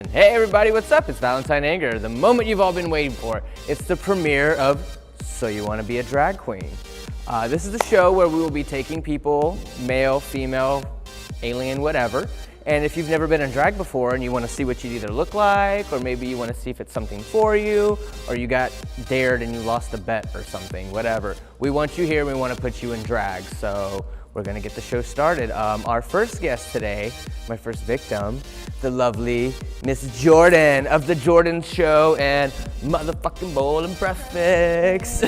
Hey everybody, what's up? It's Valentine Anger, the moment you've all been waiting for. It's the premiere of So You Want to Be a Drag Queen. This is the show where we will be taking people, male, female, alien, whatever, and if you've never been in drag before and you want to see what you either look like, or maybe you want to see if it's something for you, or you got dared and you lost a bet or something, whatever, we want you here and we want to put you in drag. So we're gonna get the show started. Our first guest today, my first victim, the lovely Miss Jordyn of the Jordyn Show and motherfucking bowl and breakfast.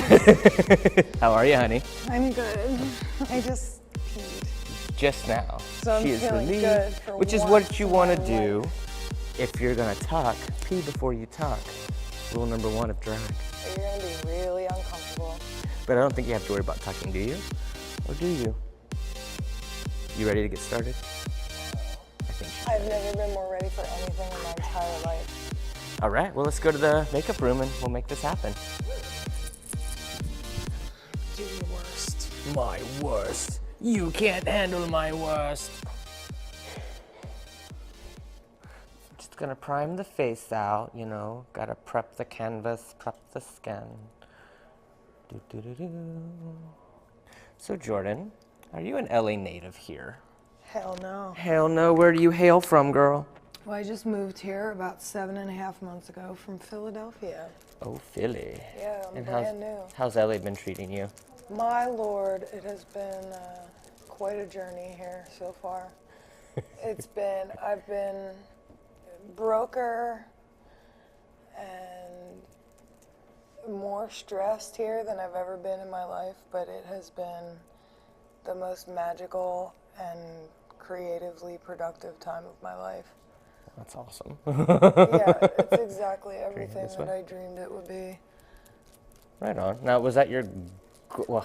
How are you, honey? I'm good. I just peed. Just now. So I'm she is feeling relieved, good for which is what you want to do if you're gonna talk. Pee before you talk. Rule number one of drag. You're gonna be really uncomfortable. But I don't think you have to worry about talking, do you? Or do you? You ready to get started? I think she's I've ready. never been more ready for anything in my entire life. All right, well, let's go to the makeup room and we'll make this happen. Do your worst. My worst. You can't handle my worst. Just gonna prime the face out, you know. Gotta prep the canvas, prep the skin. Do. So Jordyn, are you an LA native here? Hell no. Hell no, where do you hail from, girl? Well, I just moved here about 7.5 months ago from Philadelphia. Oh, Philly. Yeah, I'm And brand new. how's LA been treating you? My lord, it has been quite a journey here so far. I've been broker and more stressed here than I've ever been in my life, but it has been the most magical and creatively productive time of my life. That's awesome. Yeah, it's exactly everything this that way? I dreamed it would be. Right on. Now, was that your goal?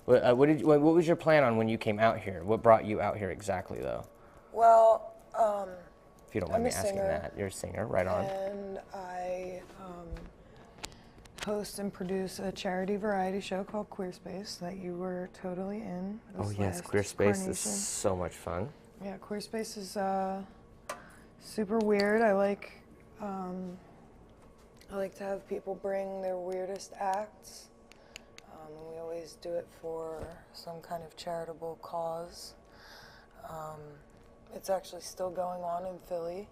What was your plan on when you came out here? What brought you out here exactly, though? Well, If you don't mind I'm me a asking singer, that. You're a singer, right on. and I host and produce a charity variety show called Queer Space that you were totally in. Oh this yes, last Queer Space is carnation. so much fun. Yeah, Queer Space is super weird. I like to have people bring their weirdest acts. We always do it for some kind of charitable cause. It's actually still going on in Philly.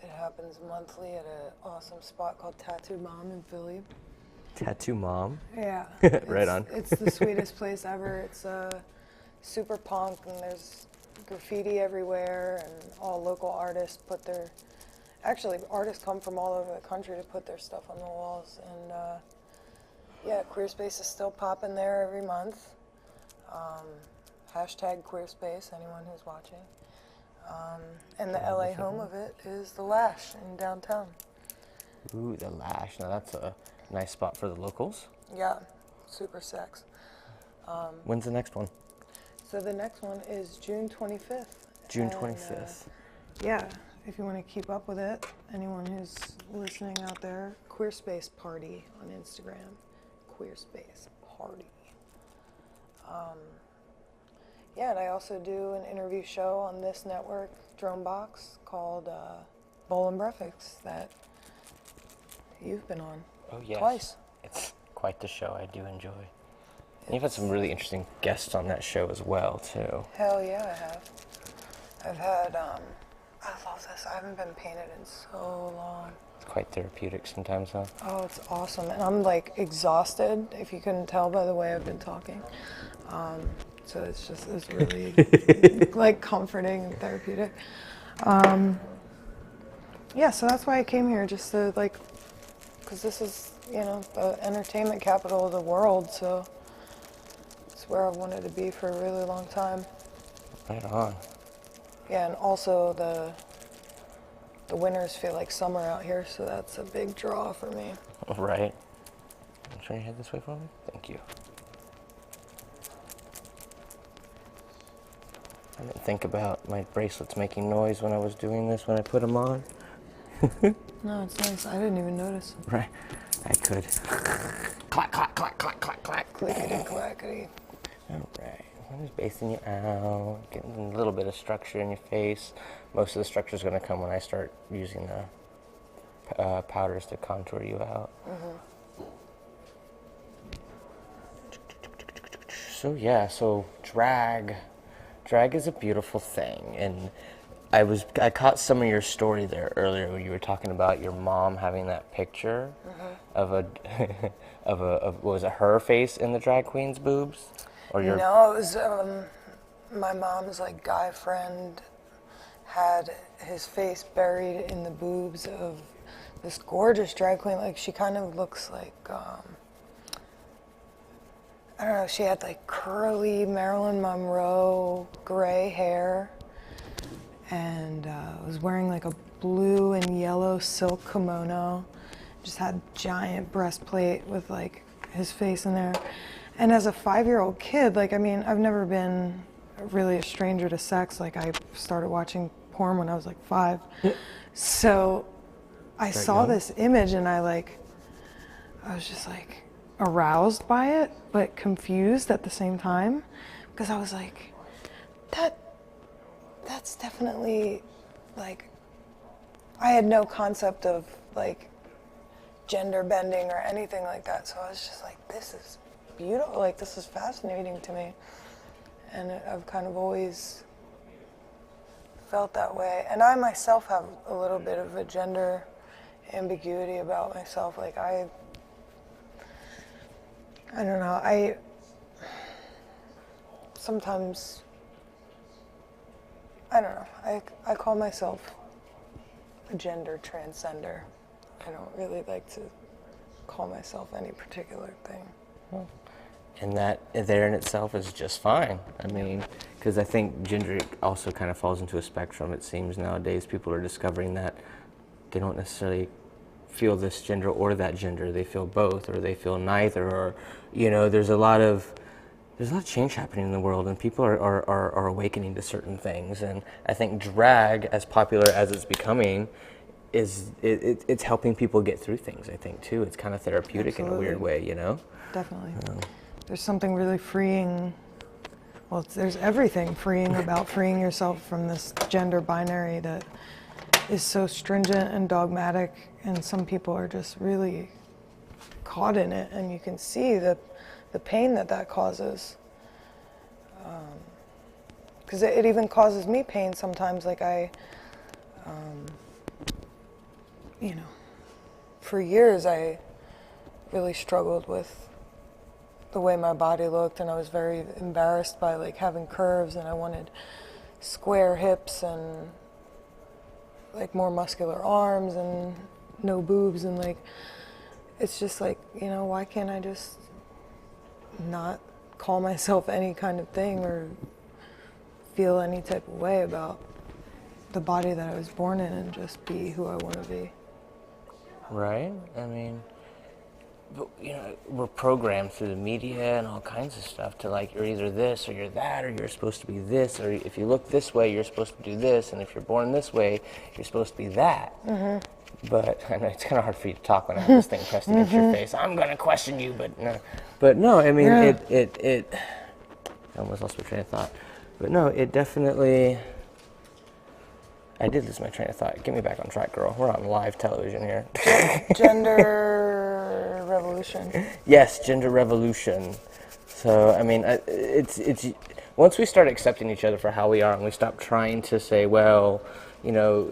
It happens monthly at an awesome spot called Tattoo Mom in Philly. Tattoo Mom. Yeah. Right on. It's the sweetest place ever. It's super punk, and there's graffiti everywhere, and all local artists put their... Actually, artists come from all over the country to put their stuff on the walls. And yeah, Queer Space is still popping there every month. Hashtag Queer Space, anyone who's watching. And the LA home of it is The Lash in downtown. Ooh, the Lash. Now that's a nice spot for the locals. Yeah, super sex. When's the next one? So the next one is June 25th. June And, 25th. Yeah, if you want to keep up with it, anyone who's listening out there, Queer Space Party on Instagram. Queer Space Party. Yeah, and I also do an interview show on this network, Dronebox, called Bowl and Breakfast that you've been on. Oh yes. Twice. It's quite the show. I do enjoy. And you've had some really interesting guests on that show as well, too. Hell yeah, I have. I've had, I love this. I haven't been painted in so long. It's quite therapeutic sometimes, huh? Oh, it's awesome. And I'm like exhausted, if you couldn't tell by the way I've been talking. So it's really like comforting and therapeutic. Yeah, so that's why I came here, just to like, because this is, you know, the entertainment capital of the world, so it's where I've wanted to be for a really long time. Right on. Yeah, and also the winters feel like summer out here, so that's a big draw for me. Right. Turn your head this way for me. Thank you. I didn't think about my bracelets making noise when I was doing this when I put them on. No, it's nice. I didn't even notice. Right. I could. Clack, clack, clack, clack, clack, clack. Clickety clackety. All right. I'm just basing you out, getting a little bit of structure in your face. Most of the structure is going to come when I start using the powders to contour you out. So yeah, so drag is a beautiful thing, and I caught some of your story there earlier when you were talking about your mom having that picture of a what was it, her face in the drag queen's boobs, or your No, it was my mom's like guy friend had his face buried in the boobs of this gorgeous drag queen. Like she kind of looks like I don't know. She had like curly Marilyn Monroe gray hair, and was wearing like a blue and yellow silk kimono. Just had giant breastplate with like his face in there. And as a 5-year-old kid, like, I mean, I've never been really a stranger to sex. Like, I started watching porn when I was like 5. So I saw this image and I was just like aroused by it, but confused at the same time, because I was like, that's definitely, like, I had no concept of like gender bending or anything like that. So I was just like, this is beautiful, like this is fascinating to me. And I've kind of always felt that way. And I myself have a little bit of a gender ambiguity about myself. Like I don't know, sometimes, I don't know, I call myself a gender transcender. I don't really like to call myself any particular thing. and that there in itself is just fine. I mean, because I think gender also kind of falls into a spectrum. It seems nowadays people are discovering that they don't necessarily feel this gender or that gender. They feel both, or they feel neither, or, you know, there's a lot of change happening in the world, and people are awakening to certain things. And I think drag, as popular as it's becoming, it's helping people get through things, I think, too. It's kind of therapeutic in a weird way, you know? Definitely. There's something really freeing, well, there's everything freeing about freeing yourself from this gender binary that is so stringent and dogmatic, and some people are just really caught in it, and you can see the pain that causes. Because it even causes me pain sometimes. Like you know, for years I really struggled with the way my body looked, and I was very embarrassed by like having curves, and I wanted square hips and like more muscular arms and no boobs, and like it's just like, you know, why can't I just not call myself any kind of thing or feel any type of way about the body that I was born in and just be who I want to be? Right? I mean, but, you know, we're programmed through the media and all kinds of stuff to like, you're either this or you're that, or you're supposed to be this, or if you look this way, you're supposed to do this, and if you're born this way, you're supposed to be that. But I know it's kind of hard for you to talk when I have this thing pressed against your face. I'm going to question you, but no, I mean, I almost lost my train of thought. But no, it definitely, I did lose my train of thought. Get me back on track, girl. We're on live television here. Gender revolution. Yes, gender revolution. So, I mean, it's once we start accepting each other for how we are, and we stop trying to say, well, you know,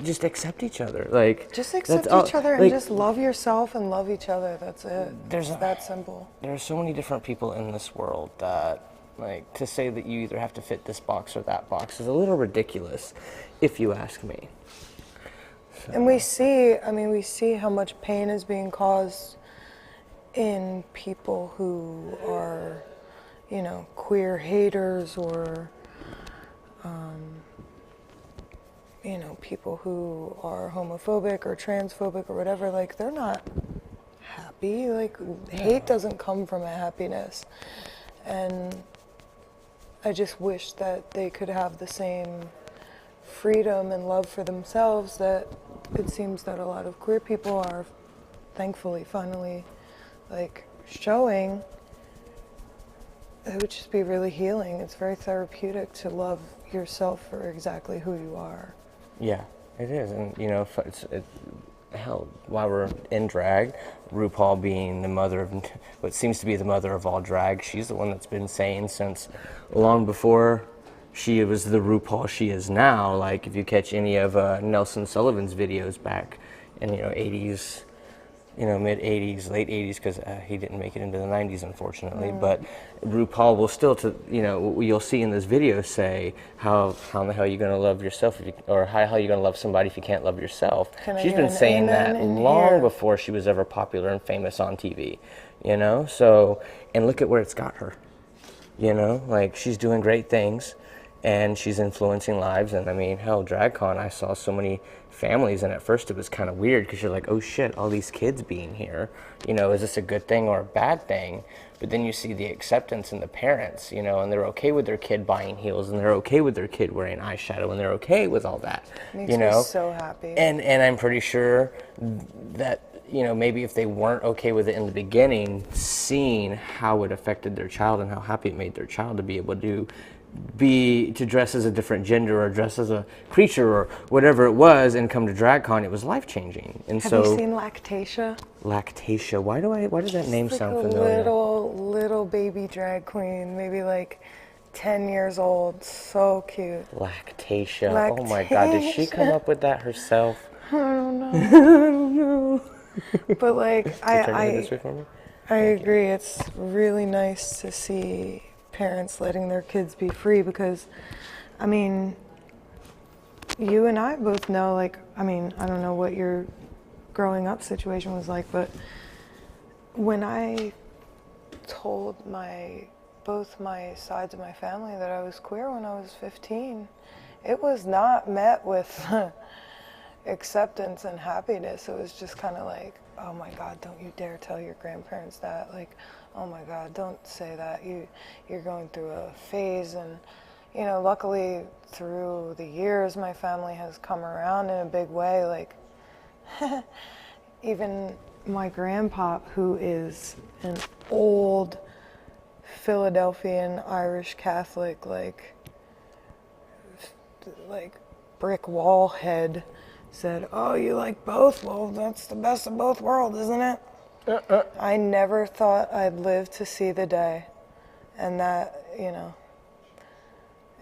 just accept each other. Like, Just accept each other and just love yourself and love each other. That's it. It's that simple. There are so many different people in this world that, like, to say that you either have to fit this box or that box is a little ridiculous, if you ask me. So. And we see how much pain is being caused in people who are, you know, queer haters, or, you know, people who are homophobic or transphobic or whatever. Like, they're not happy. Like, hate doesn't come from a happiness. And I just wish that they could have the same freedom and love for themselves that it seems that a lot of queer people are, thankfully, finally, like, showing. it would just be really healing. It's very therapeutic to love yourself for exactly who you are. Yeah, it is. And, you know, hell, while we're in drag, RuPaul being the mother of what seems to be the mother of all drag, she's the one that's been saying since long before she was the RuPaul she is now. Like, if you catch any of Nelson Sullivan's videos back in, 80s, mid 80s, late 80s, because he didn't make it into the 90s, unfortunately. But RuPaul will still, you'll see in this video say, how in the hell are you going to love yourself, or how are you going to love somebody if you can't love yourself? She's been saying that long before she was ever popular and famous on TV, So, and look at where it's got her, like she's doing great things. And she's influencing lives, and I mean, hell, DragCon, I saw so many families, and at first it was kind of weird because you're like, oh shit, all these kids being here, is this a good thing or a bad thing? But then you see the acceptance in the parents, and they're okay with their kid buying heels, and they're okay with their kid wearing eyeshadow, and they're okay with all that. Makes me so happy. And I'm pretty sure that, maybe if they weren't okay with it in the beginning, seeing how it affected their child and how happy it made their child to be able to dress as a different gender or dress as a creature or whatever it was and come to DragCon, it was life-changing. And Have you seen Lactatia? Lactatia, why does that name sound like familiar? Little baby drag queen, maybe like 10 years old, so cute. Lactatia, oh my god, did she come up with that herself? I don't know. I don't know. But like, this way for me? I agree, it's really nice to see parents letting their kids be free, because I mean, you and I both know, like, I mean, I don't know what your growing up situation was like, but when I told both my sides of my family that I was queer when I was 15, it was not met with acceptance and happiness. It was just kind of like, oh my God, don't you dare tell your grandparents that. Like, oh my God, don't say that. You're going through a phase. And, luckily through the years, my family has come around in a big way. Like, even my grandpa, who is an old Philadelphian Irish Catholic, like brick wall head, said, oh, you like both? Well, that's the best of both worlds, isn't it? I never thought I'd live to see the day. And that,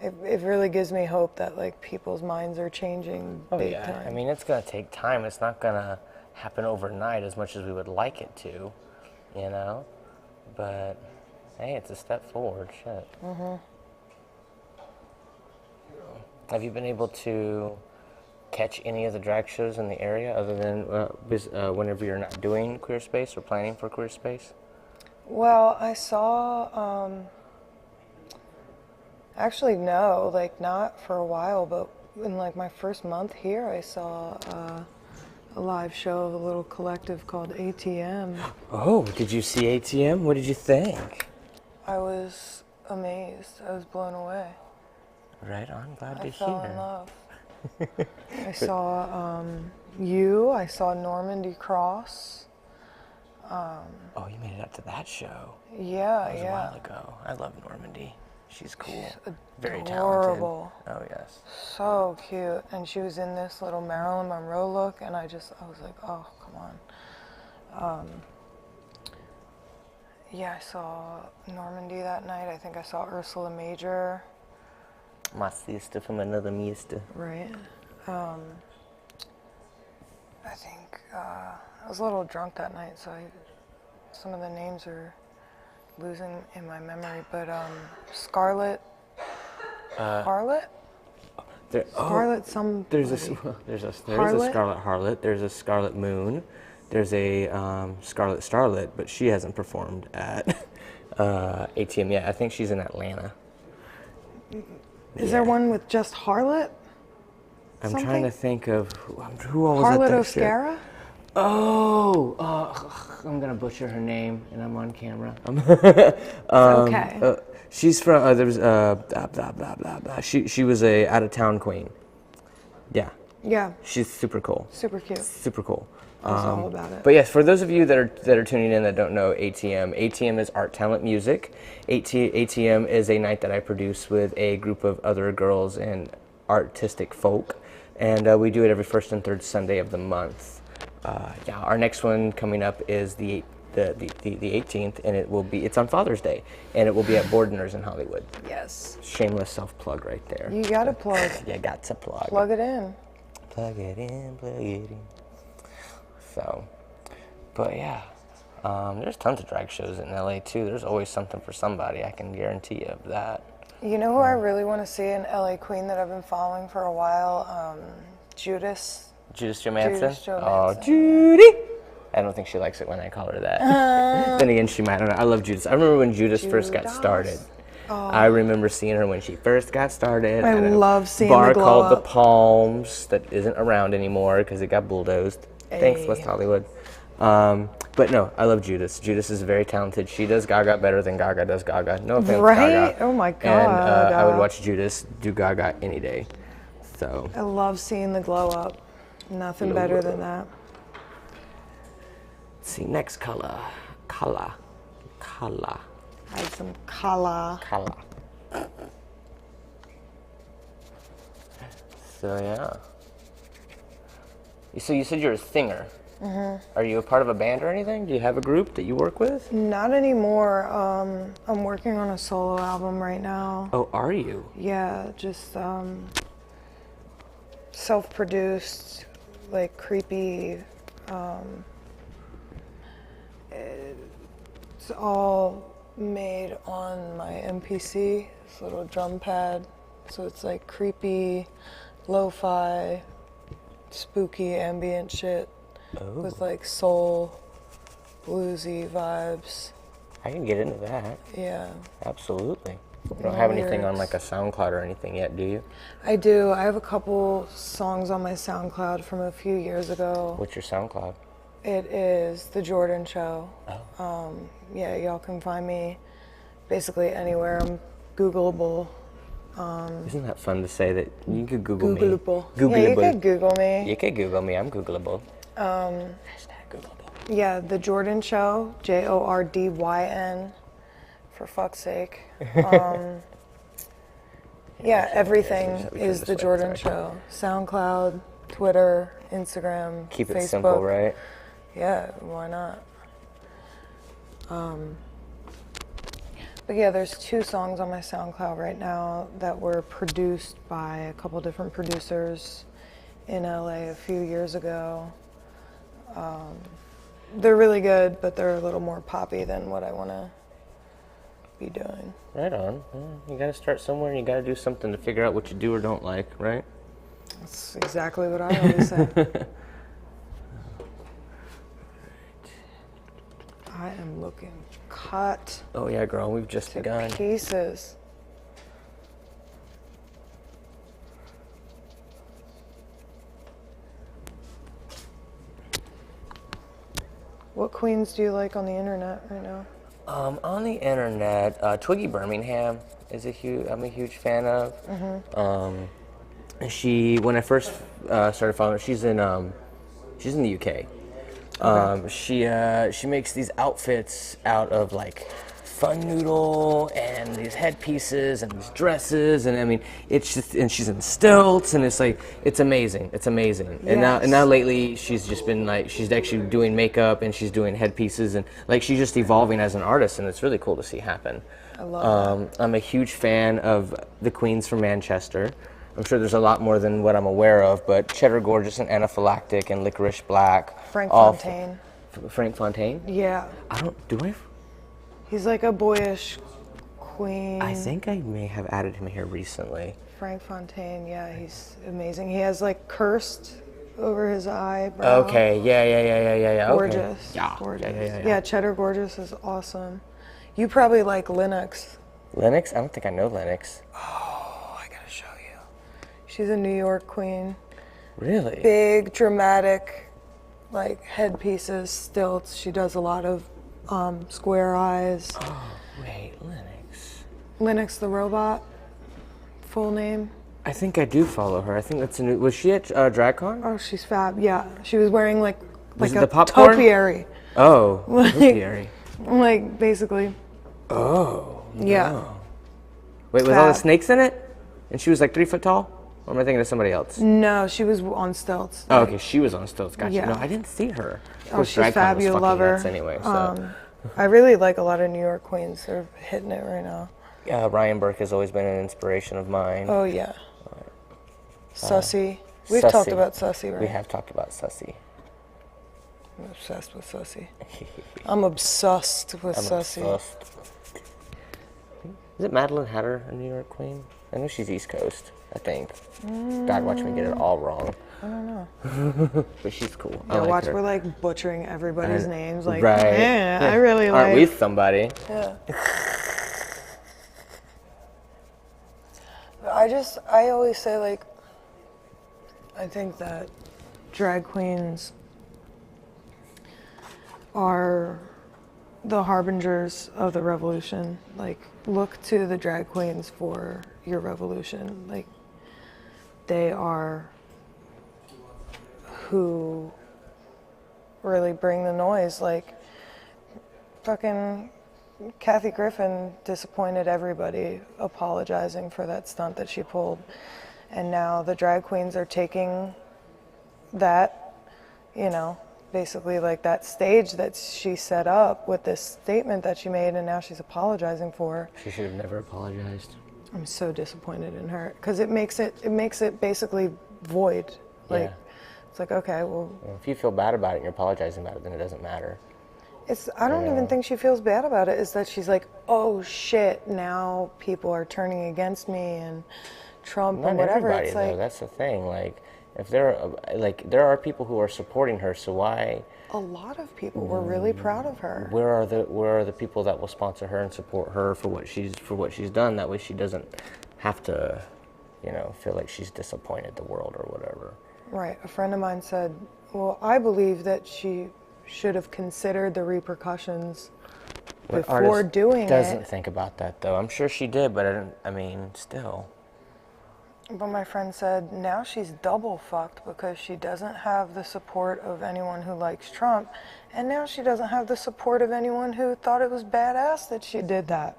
it really gives me hope that, like, people's minds are changing big time. I mean, it's going to take time. It's not going to happen overnight as much as we would like it to, But, hey, it's a step forward, shit. Mm-hmm. Have you been able to catch any of the drag shows in the area other than whenever you're not doing Queer Space or planning for Queer Space? Well, I saw, actually no, like not for a while, but in like my first month here, I saw a live show of a little collective called ATM. Oh, did you see ATM? What did you think? I was amazed. I was blown away. Right on, glad to hear. I fell in love. I saw I saw Normandy Cross. Oh, you made it up to that show. Yeah, that was a while ago. I love Normandy. She's cool. She's very adorable. Talented. Oh, yes. So cute. And she was in this little Marilyn Monroe look, and I was like, oh, come on. Yeah, I saw Normandy that night. I think I saw Ursula Major. My sister from another mister. Right. I think I was a little drunk that night, so some of the names are losing in my memory. But Scarlet, Harlot. Scarlet. There's a Scarlet Harlot. There's a Scarlet Moon. There's a Scarlet Starlet, but she hasn't performed at ATM yet. I think she's in Atlanta. Is there one with just Harlot? I'm trying to think of who all was Harlot at that O'Scara? show. Oh, I'm gonna butcher her name, and I'm on camera. Okay. She's from. There was blah blah blah blah blah. She was a out of town queen. Yeah, Yeah. She's super cool. Super cute. Super cool. That's all about it. But yes, for those of you that are tuning in that don't know ATM is Art Talent Music. ATM is a night that I produce with a group of other girls and artistic folk, and we do it every first and third Sunday of the month. Yeah, our next one coming up is the 18th, and it's on Father's Day, and it will be at Bordeners in Hollywood. Yes. Shameless self plug right there. You gotta plug. You got to plug. Plug it in. Plug it in, plug it in. So, but yeah, there's tons of drag shows in LA too. There's always something for somebody. I can guarantee you of that. You know who I really want to see in LA Queen that I've been following for a while? Judas. Judas Johansson? Oh, Judy! I don't think she likes it when I call her that. Then again, she might. I don't know. I love Judas. I remember when Judas first got started. I remember seeing her when she first got started. I love seeing bar the glow called up. The Palms that isn't around anymore because it got bulldozed. Thanks, West Hollywood. But no, I love Judas. Judas is very talented. She does Gaga better than Gaga does Gaga. No offense, Right? Gaga. Oh my God. And I would watch Judas do Gaga any day. So. I love seeing the glow up. Nothing better than that. Let's see, next color. Color. I have some color. Color. So yeah. So you said you're a singer. Are you a part of a band or anything? Do you have a group that you work with? Not anymore. I'm working on a solo album right now. Oh, are you? Yeah, just self-produced, like creepy. It's all made on my MPC, this little drum pad. So it's like creepy, lo-fi, spooky ambient shit with like soul, bluesy vibes. I can get into that. Yeah. Absolutely. You don't have anything on Lyrics. like a SoundCloud or anything yet, do you? I do. I have a couple songs on my SoundCloud from a few years ago. What's your SoundCloud? It is The Jordyn Show. Yeah, y'all can find me basically anywhere. I'm Googleable. Isn't that fun to say that you could Google me? Googleable. Yeah, you could Google me. You could Google me. I'm Googleable. Hashtag Googleable. Yeah, The Jordyn Show. Jordyn. For fuck's sake. Yeah, everything is The Jordyn Show. SoundCloud, Twitter, Instagram, Keep it Facebook. simple, right? Yeah, why not? But yeah, there's 2 songs on my SoundCloud right now that were produced by a couple different producers in LA a few years ago. They're really good, but they're a little more poppy than what I want to be doing. Right on. You gotta start somewhere and you gotta do something to figure out what you do or don't like, right? That's exactly what I always say. I am looking cut Oh yeah, girl, we've just to begun. pieces. What queens do you like on the internet right now? On the internet, Twiggy Birmingham is I'm a huge fan of. When I first started following her, she's in the UK. She makes these outfits out of like fun noodle and these headpieces and these dresses, and I mean and she's in stilts, and it's amazing. And now lately she's just been like, she's actually doing makeup and she's doing headpieces, and like she's just evolving as an artist, and it's really cool to see happen. I love that. I'm a huge fan of the queens from Manchester. I'm sure there's a lot more than what I'm aware of, but Cheddar Gorgeous and Anaphylactic and Licorice Black. Frank Fontaine. Frank Fontaine? Yeah. Do I? He's like a boyish queen. I think I may have added him here recently. Frank Fontaine, yeah, he's amazing. He has like cursed over his eyebrow. Okay, yeah. Gorgeous. Okay. Yeah. Gorgeous. Yeah, Cheddar Gorgeous is awesome. You probably like Lennox. Lennox? I don't think I know Lennox. Oh, I gotta show you. She's a New York queen. Really? Big, dramatic, like headpieces, stilts. She does a lot of square eyes. Oh, wait, Lennox. Lennox the Robot, full name. I think I do follow her. I think that's a new. Was she at DragCon? Oh, she's fab. Yeah, she was wearing like Was it a the popcorn? topiary. Oh, topiary. Like basically. Oh. Yeah. No. Wait, with all the Fab. snakes in it? And she was like 3 foot tall? Or am I thinking of somebody else? No, she was on stilts. Oh, okay. She was on stilts. Gotcha. Yeah. No, I didn't see her. Of Oh, course, she's DragCon fab. was You fucking love her. nuts anyway. So. I really like a lot of New York queens. They're hitting it right now. Ryan Burke has always been an inspiration of mine. Oh yeah. Sussy. We've Sussy. talked about Sussy, right? We have talked about Sussy. I'm obsessed with Sussy. I'm obsessed with Sussy. Obsessed. Is it Madeline Hatter a New York queen? I know she's East Coast, I think. God, watch me get it all wrong. I don't know. But she's cool. Yeah, I like watch, her. we're like butchering everybody's names. Like, Right. yeah, I really Aren't like. we somebody? Yeah. I always say, like, I think that drag queens are the harbingers of the revolution. Like, look to the drag queens for your revolution. Like, they are who really bring the noise. Like, fucking Kathy Griffin disappointed everybody apologizing for that stunt that she pulled. And now the drag queens are taking that, you know, basically like that stage that she set up with this statement that she made, and now she's apologizing for. She should have never apologized. I'm so disappointed in her because it makes it basically void. Like, Yeah. it's like, okay, well, If you feel bad about it and you're apologizing about it, then it doesn't matter. I don't even think she feels bad about it. It's that she's like, oh shit, now people are turning against me and Trump Not and whatever. everybody, It's though. like, That's the thing. Like, if there are people who are supporting her, so why? a lot of people were really proud of her. Where are the people that will sponsor her and support her for what she's done? That way, she doesn't have to, feel like she's disappointed the world or whatever. Right. A friend of mine said, well, I believe that she should have considered the repercussions before doing it. Doesn't think about that though. I'm sure she did, but still. But my friend said now she's double fucked because she doesn't have the support of anyone who likes Trump, and now she doesn't have the support of anyone who thought it was badass that she did that.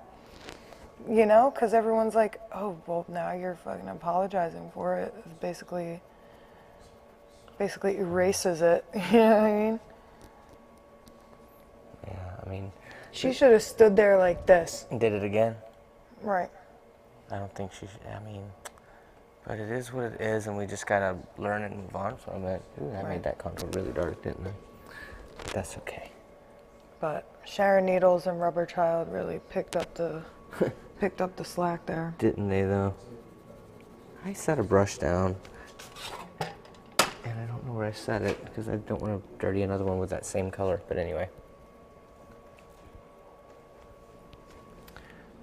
You know, because everyone's like, oh, well, now you're fucking apologizing for it. It basically erases it. You know what I mean? Yeah, she should have stood there like this. Did it again? Right. I don't think she should. But it is what it is, and we just gotta learn and move on from it. Ooh, I made that contour really dark, didn't I? But that's okay. But Sharon Needles and Rubber Child really picked up the slack there. Didn't they though? I set a brush down, and I don't know where I set it because I don't want to dirty another one with that same color. But anyway.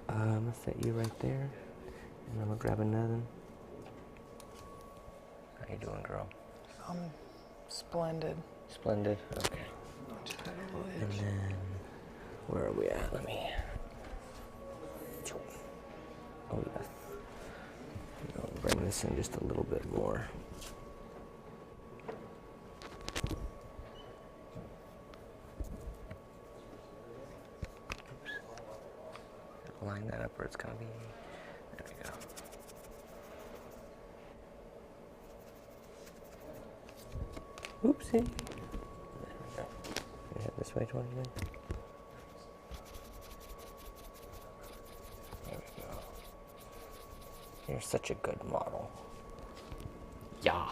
I'm gonna set you right there, and I'm gonna grab another. How you doing, girl? Splendid. Splendid. Okay. And then, where are we at? Let me. Oh yes. I'll bring this in just a little bit more. Line that up where it's gonna be. There we go. Oopsie. There we go. Can you head this way towards me? There we go. You're such a good model. Yeah.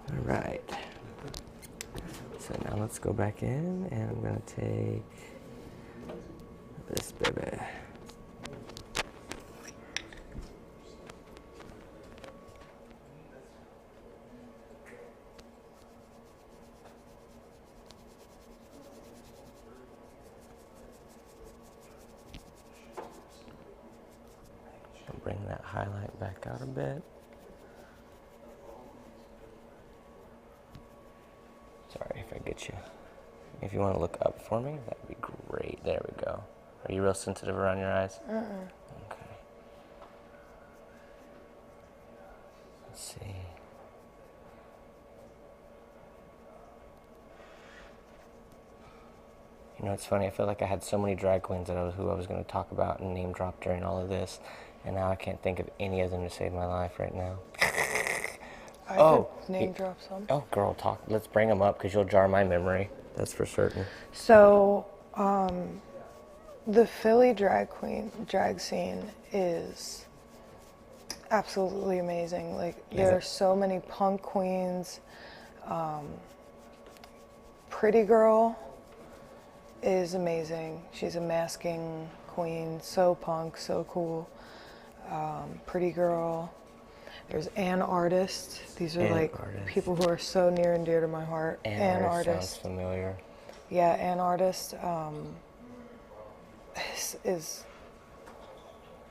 All right. So now let's go back in, and I'm gonna take this baby. I'll bring that highlight back out a bit. Sorry if I get you. If you want to look up for me, that'd be great. There we go. Are you real sensitive around your eyes? Okay. Let's see. You know, it's funny. I feel like I had so many drag queens who I was going to talk about and name drop during all of this, and now I can't think of any of them to save my life right now. I could name drop some. Oh, girl, talk. Let's bring them up because you'll jar my memory. That's for certain. So, the Philly drag scene is absolutely amazing. Like, there are so many punk queens. Pretty Girl is amazing. She's a masking queen, so punk, so cool. Pretty Girl. There's Ann Artist. These are people who are so near and dear to my heart. Ann Artist sounds familiar. Yeah, Ann Artist is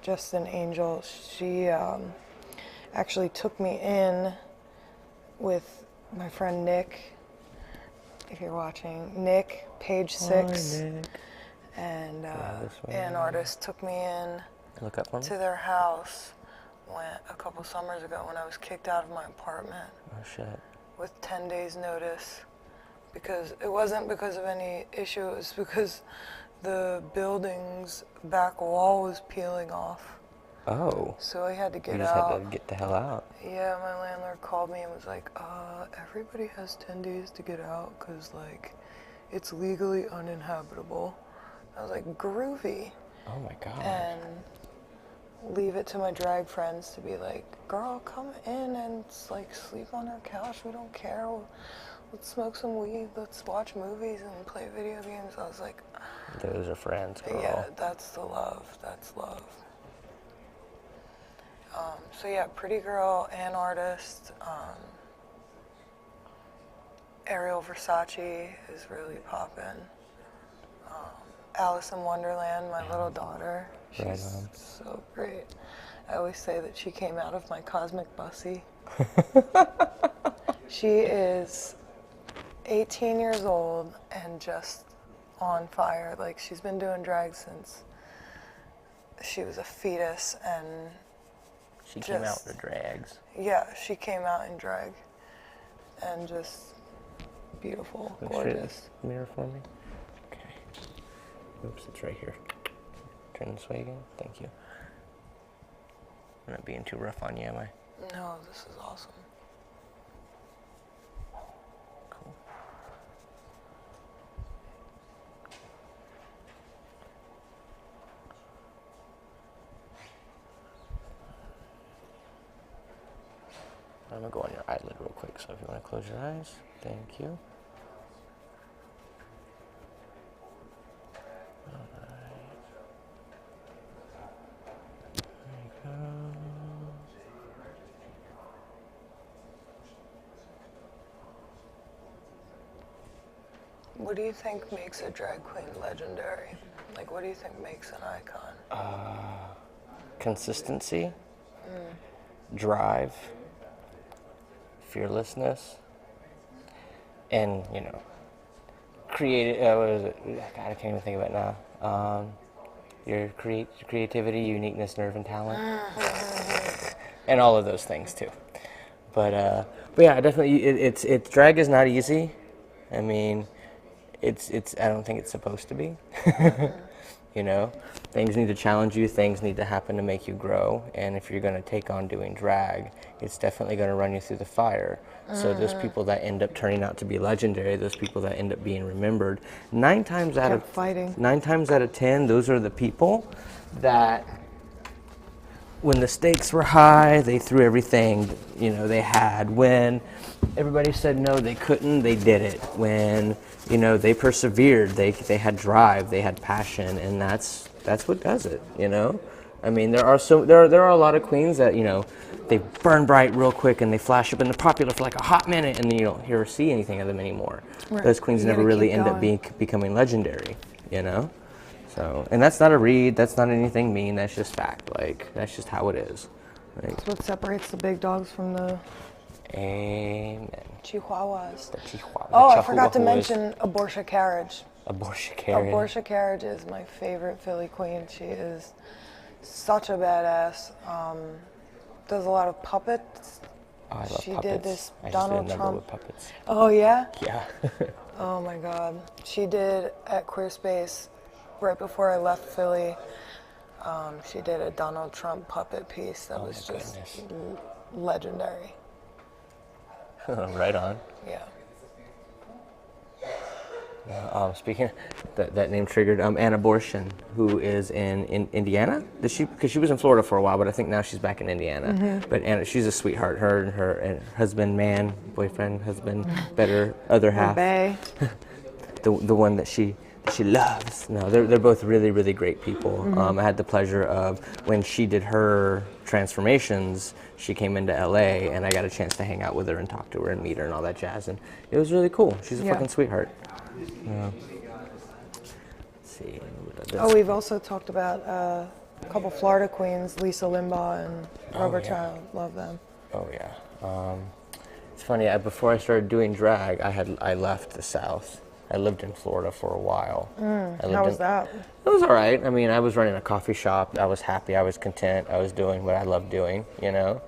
just an angel. She actually took me in with my friend Nick, if you're watching. Nick, page 6. Hi, Nick. And Ann Artist took me in Look up for me. to their house a couple summers ago when I was kicked out of my apartment. Oh, shit. With 10 days notice. Because it wasn't because of any issue, it was because the building's back wall was peeling off. Oh. So I had to get out. You just had to get the hell out. Yeah, my landlord called me and was like, everybody has 10 days to get out because, like, it's legally uninhabitable. I was like, groovy. Oh my god. And leave it to my drag friends to be like, girl, come in and, like, sleep on our couch. We don't care. Let's smoke some weed. Let's watch movies and play video games. I was like, those are friends, girl. yeah, that's the love. That's love. So yeah, Pretty Girl, Ann Artist, Ariel Versace is really poppin'. Alice in Wonderland, my little daughter, she's so great. I always say that she came out of my cosmic bussy. She is 18 years old and just on fire. Like, she's been doing drag since she was a fetus, and she came out with the drags. Yeah, she came out in drag, and just beautiful, gorgeous. Mirror for me. Okay. Oops, it's right here. Turn this way again. Thank you. I'm not being too rough on you, am I? No, this is awesome. Cool. I'm gonna go on your eyelid real quick, so if you want to close your eyes, thank you. Alright. There you go. What do you think makes a drag queen legendary? Like, what do you think makes an icon? Consistency, drive, fearlessness, and, you know, creative, what is it? God, I can't even think of it now. Your creativity, uniqueness, nerve, and talent, and all of those things too. But yeah, definitely, it's drag is not easy. I mean, it's I don't think it's supposed to be. You know, things need to challenge you, things need to happen to make you grow, and if you're going to take on doing drag, it's definitely going to run you through the fire. So those people that end up turning out to be legendary, those people that end up being remembered, 9 times out of 10, those are the people that, when the stakes were high, they threw everything, you know, they had. When everybody said no, they couldn't, they did it. When, you know, they persevered, they had drive, they had passion, and that's what does it, you know? I mean, there are a lot of queens that, you know, they burn bright real quick and they flash up and they're popular for like a hot minute, and then you don't hear or see anything of them anymore. Right. Those queens never really end up becoming legendary, you know? So, and that's not a read, that's not anything mean, that's just fact. Like, that's just how it is. Like, that's what separates the big dogs from the Amen. Chihuahuas. The Chihuahua. Oh, I forgot to mention Abortia Carriage. Abortia Carriage. Abortia Carriage is my favorite Philly queen. She is such a badass. Does a lot of puppets Oh, I love She puppets. did this I just did a Donald number Trump. with puppets. Oh yeah. Yeah. Oh my God. She did at Queer Space right before I left Philly. She did a Donald Trump puppet piece that was just legendary. Right on. Yeah. Speaking, that name triggered Anna Borshin, who is in Indiana. Because she was in Florida for a while, but I think now she's back in Indiana. Mm-hmm. But Anna, she's a sweetheart. Her and her husband, boyfriend, husband, better other half. Bay. The one that she loves. No, they're both really, really great people. Mm-hmm. I had the pleasure of, when she did her transformations, she came into LA and I got a chance to hang out with her and talk to her and meet her and all that jazz, and it was really cool. She's a fucking sweetheart. Let's see. Oh, we've also talked about a couple Florida queens, Lisa Limbaugh and Robert Child. Love them. Oh yeah. It's funny. Before I started doing drag, I left the South. I lived in Florida for a while. How was that? It was all right. I mean, I was running a coffee shop. I was happy. I was content. I was doing what I loved doing, you know.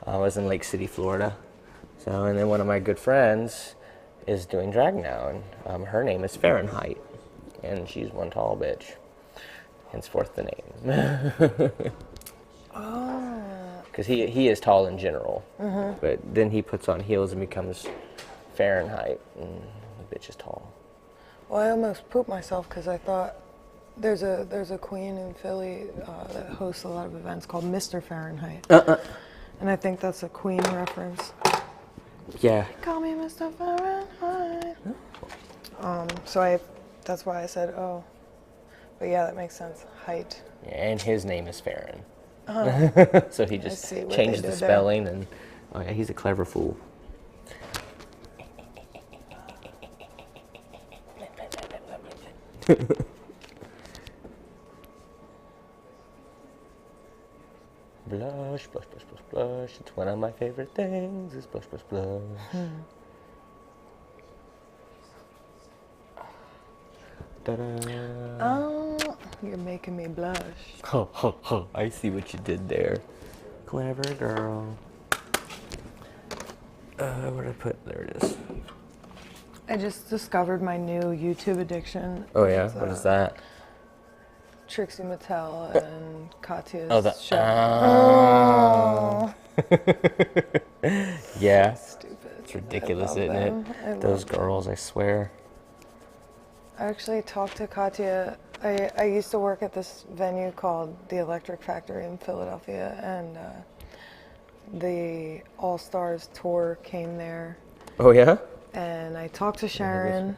I was in Lake City, Florida. So, and then one of my good friends is doing drag now, and her name is Fahrenheit, and she's one tall bitch. Henceforth the name. Because he is tall in general, but then he puts on heels and becomes Fahrenheit, and the bitch is tall. Well, I almost pooped myself because I thought there's a queen in Philly that hosts a lot of events called Mr. Fahrenheit. And I think that's a Queen reference. Yeah. Call me Mr. Fahrenheit. That's why I said, oh. But yeah, that makes sense. Height. Yeah, and his name is Farron. So he just see what changed they the did spelling, and oh yeah, he's a clever fool. Blush, blush, blush, blush, blush. It's one of my favorite things, is blush, blush, blush. Ta-da. Oh, you're making me blush. Ho, ho, ho. I see what you did there. Clever girl. Where'd I put? There it is. I just discovered my new YouTube addiction. Oh yeah? What is that? Trixie Mattel and Katya's show. Oh. Yeah. Stupid. It's ridiculous, I love isn't them. it? Those girls, I swear. I actually talked to Katya. I used to work at this venue called the Electric Factory in Philadelphia, and the All Stars tour came there. Oh yeah? And I talked to Sharon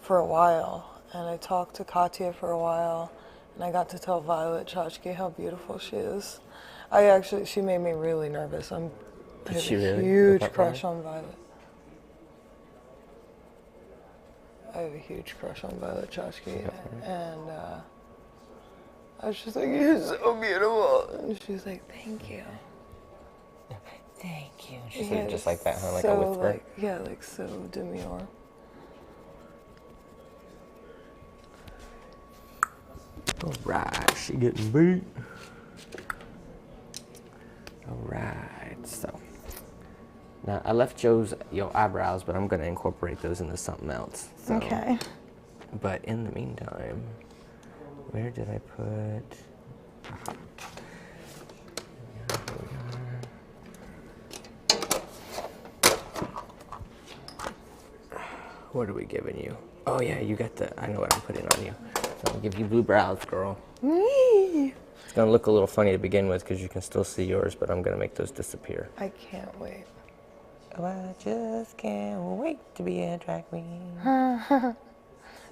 for a while, and I talked to Katya for a while, and I got to tell Violet Chachki how beautiful she is. She made me really nervous. I have a huge crush on Violet. I have a huge crush on Violet Chachki, and I was just like, you're so beautiful. And she's like, thank you. Thank you. She said it just like that, huh? Like a whisper? Like so demure. Alright, she getting beat. Alright, so. Now, I left Joe's eyebrows, but I'm going to incorporate those into something else. So. Okay. But in the meantime, where did I put... Aha. Here we are. What are we giving you? Oh yeah, you got I know what I'm putting on you. So I'll give you blue brows, girl. Whee! It's going to look a little funny to begin with because you can still see yours, but I'm going to make those disappear. I can't wait. Oh, I just can't wait to be a drag queen.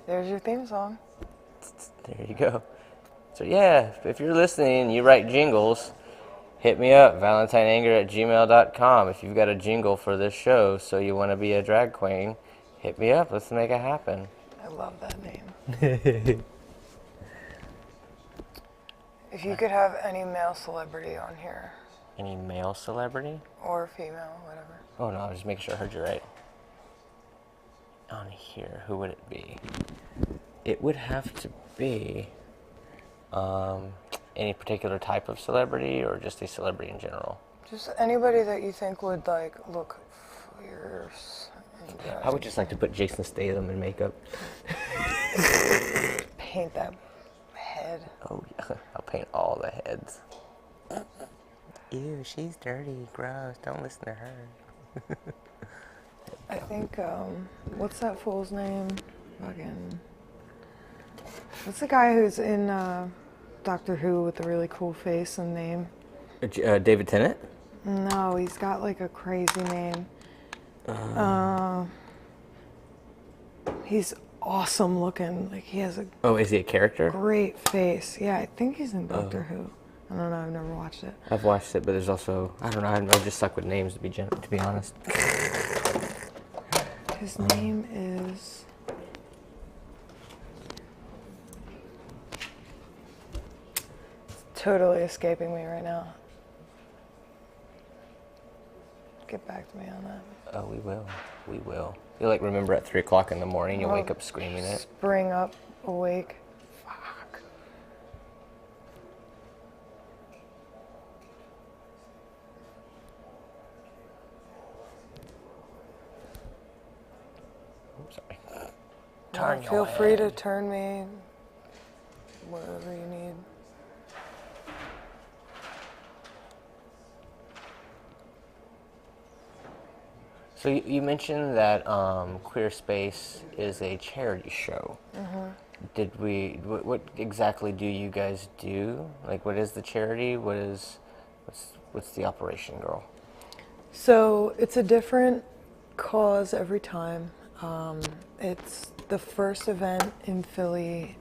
There's your theme song. There you go. So yeah, if you're listening and you write jingles, hit me up, valentineanger@gmail.com. If you've got a jingle for this show, so you want to be a drag queen, hit me up. Let's make it happen. I love that name. If you could have any male celebrity on here, Any male celebrity? or female, whatever. Oh no, I was just making sure I heard you right. On here, who would it be? It would have to be any particular type of celebrity or just a celebrity in general? Just anybody that you think would like look fierce. And, I would just like to put Jason Statham in makeup. paint that head. Oh yeah, I'll paint all the heads. Ew, she's dirty, gross, don't listen to her. I think, what's that fool's name? What's the guy who's in Doctor Who with the really cool face and name? David Tennant? No, he's got like a crazy name. He's awesome looking. Like he has a Oh, is he a character? great face. Yeah, I think he's in Doctor Who. I don't know. I've never watched it. I've watched it, but there's also, I don't know, I'm just stuck with names to be honest. His name is... It's totally escaping me right now. Get back to me on that. Oh, we will. We will. You like remember at 3 o'clock in the morning, you Oh, wake up screaming it. Spring up, awake. Fuck. I'm sorry. Well, Turn your feel free to head. turn me wherever you need. So you mentioned that Queer Space is a charity show. What exactly do you guys do? Like, what is the charity? What's the operation, girl? So it's a different cause every time. It's the first event in Philly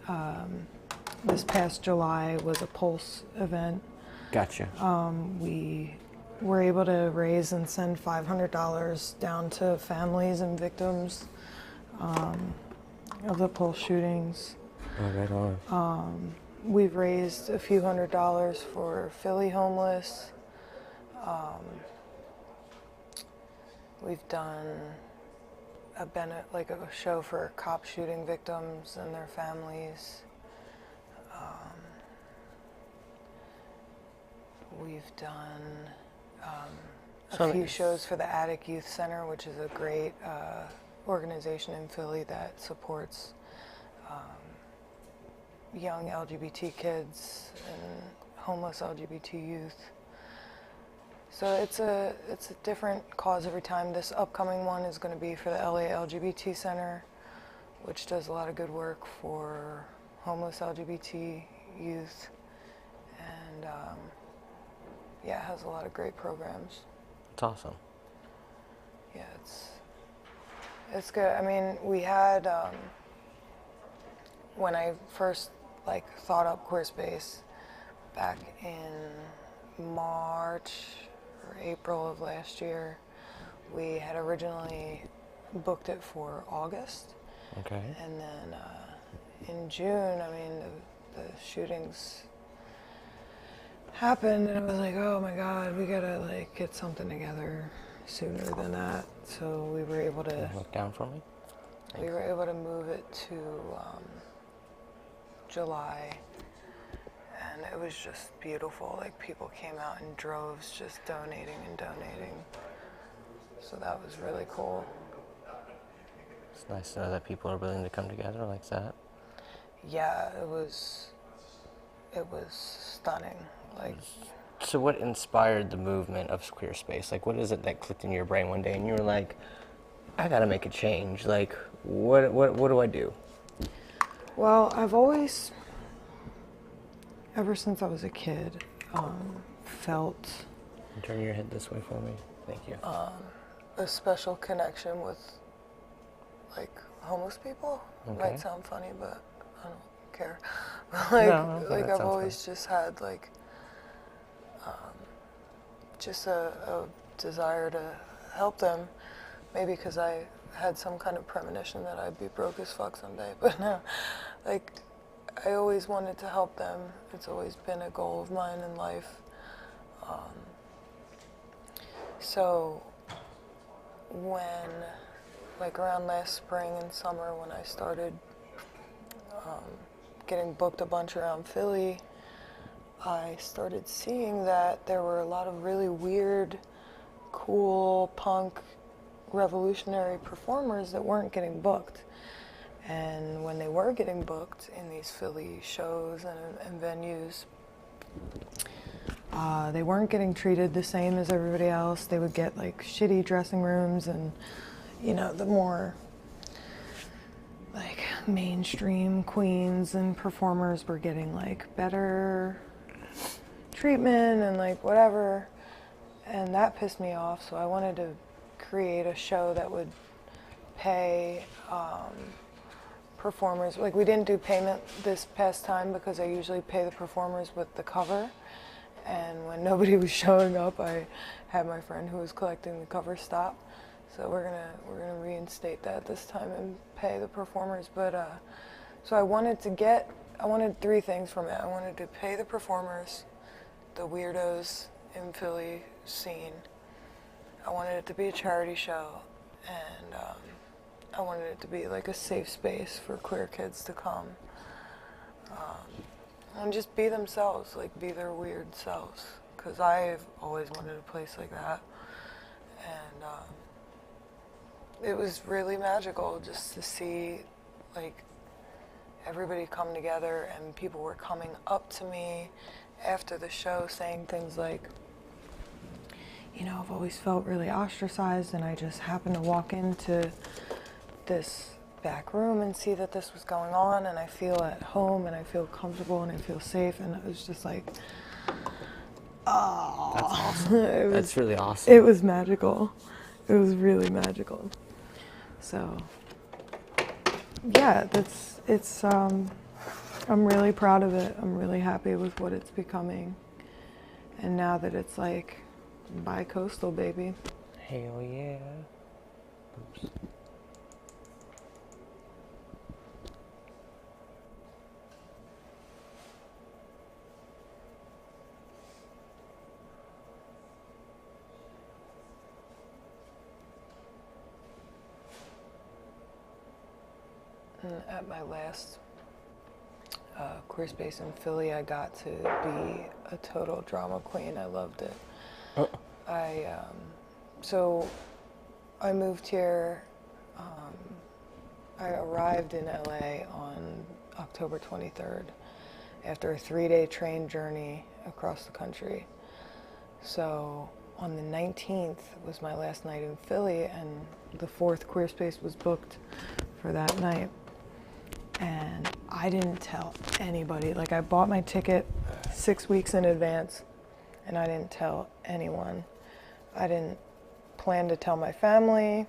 this past July was a Pulse event. Gotcha. We were able to raise and send $500 down to families and victims of the Pulse shootings. Oh, right on. We've raised a few $100s for Philly homeless. We've done a show for cop shooting victims and their families. We've done a few shows for the Attic Youth Center, which is a great organization in Philly that supports young LGBT kids and homeless LGBT youth. So it's a different cause every time. This upcoming one is going to be for the LA LGBT Center, which does a lot of good work for homeless LGBT youth, and yeah, it has a lot of great programs. It's awesome. Yeah, it's good. I mean, we had when I first thought up Queer Space back in March or April of last year, we had originally booked it for August. Okay. And then in June, I mean, the shootings happened, and I was like, oh my God, we gotta get something together sooner than that. So we were able to Look down for me. we were able to move it to July, and it was just beautiful. Like, people came out in droves just donating and donating. So that was really cool. It's nice to know that people are willing to come together like that. Yeah, it was stunning. So what inspired the movement of Queer Space? Like, what is it that clicked in your brain one day and you were like, I gotta make a change. Like, what do I do? Well, I've always, ever since I was a kid, felt Turn your head this way for me. Thank you. a special connection with homeless people. It Okay. might sound funny, but I don't care. No, that I've sounds always just had just a desire to help them. Maybe because I had some kind of premonition that I'd be broke as fuck someday. But no, I always wanted to help them. It's always been a goal of mine in life. So when, around last spring and summer, when I started getting booked a bunch around Philly, I started seeing that there were a lot of really weird, cool, punk, revolutionary performers that weren't getting booked. And when they were getting booked in these Philly shows and venues, they weren't getting treated the same as everybody else. They would get like shitty dressing rooms, and you know, the more like mainstream queens and performers were getting like better treatment and like whatever, and that pissed me off. So I wanted to create a show that would pay performers. Like, we didn't do payment this past time because I usually pay the performers with the cover, and when nobody was showing up, I had my friend who was collecting the cover stop. So we're gonna reinstate that this time and pay the performers. But so I wanted three things from it. I wanted to pay the performers, the weirdos in Philly scene. I wanted it to be a charity show, and I wanted it to be like a safe space for queer kids to come and just be themselves, like be their weird selves. Because I've always wanted a place like that, and it was really magical just to see like everybody come together, and people were coming up to me after the show saying things like, you know, I've always felt really ostracized, and I just happened to walk into this back room and see that this was going on, and I feel at home, and I feel comfortable, and I feel safe. And it was just like, oh, That's awesome. That's really awesome. It was magical. It was really magical. So yeah, I'm really proud of it. I'm really happy with what it's becoming. And now that it's like bi-coastal, baby. Hell yeah. Oops. At my last queer space in Philly, I got to be a total drama queen. I loved it. So I moved here. I arrived in LA on October 23rd after a 3-day train journey across the country. So on the 19th was my last night in Philly, and the 4th queer space was booked for that night. And I didn't tell anybody. Like, I bought my ticket 6 weeks in advance, and I didn't tell anyone. I didn't plan to tell my family.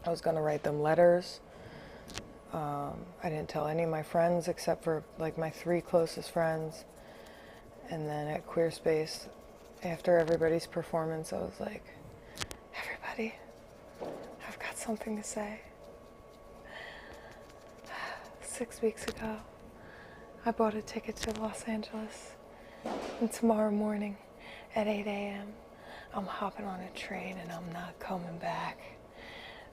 I was gonna write them letters. I didn't tell any of my friends except for like my 3 closest friends. And then at Queer Space, after everybody's performance, I was like, everybody, I've got something to say. 6 weeks ago, I bought a ticket to Los Angeles, and tomorrow morning at 8 a.m., I'm hopping on a train and I'm not coming back.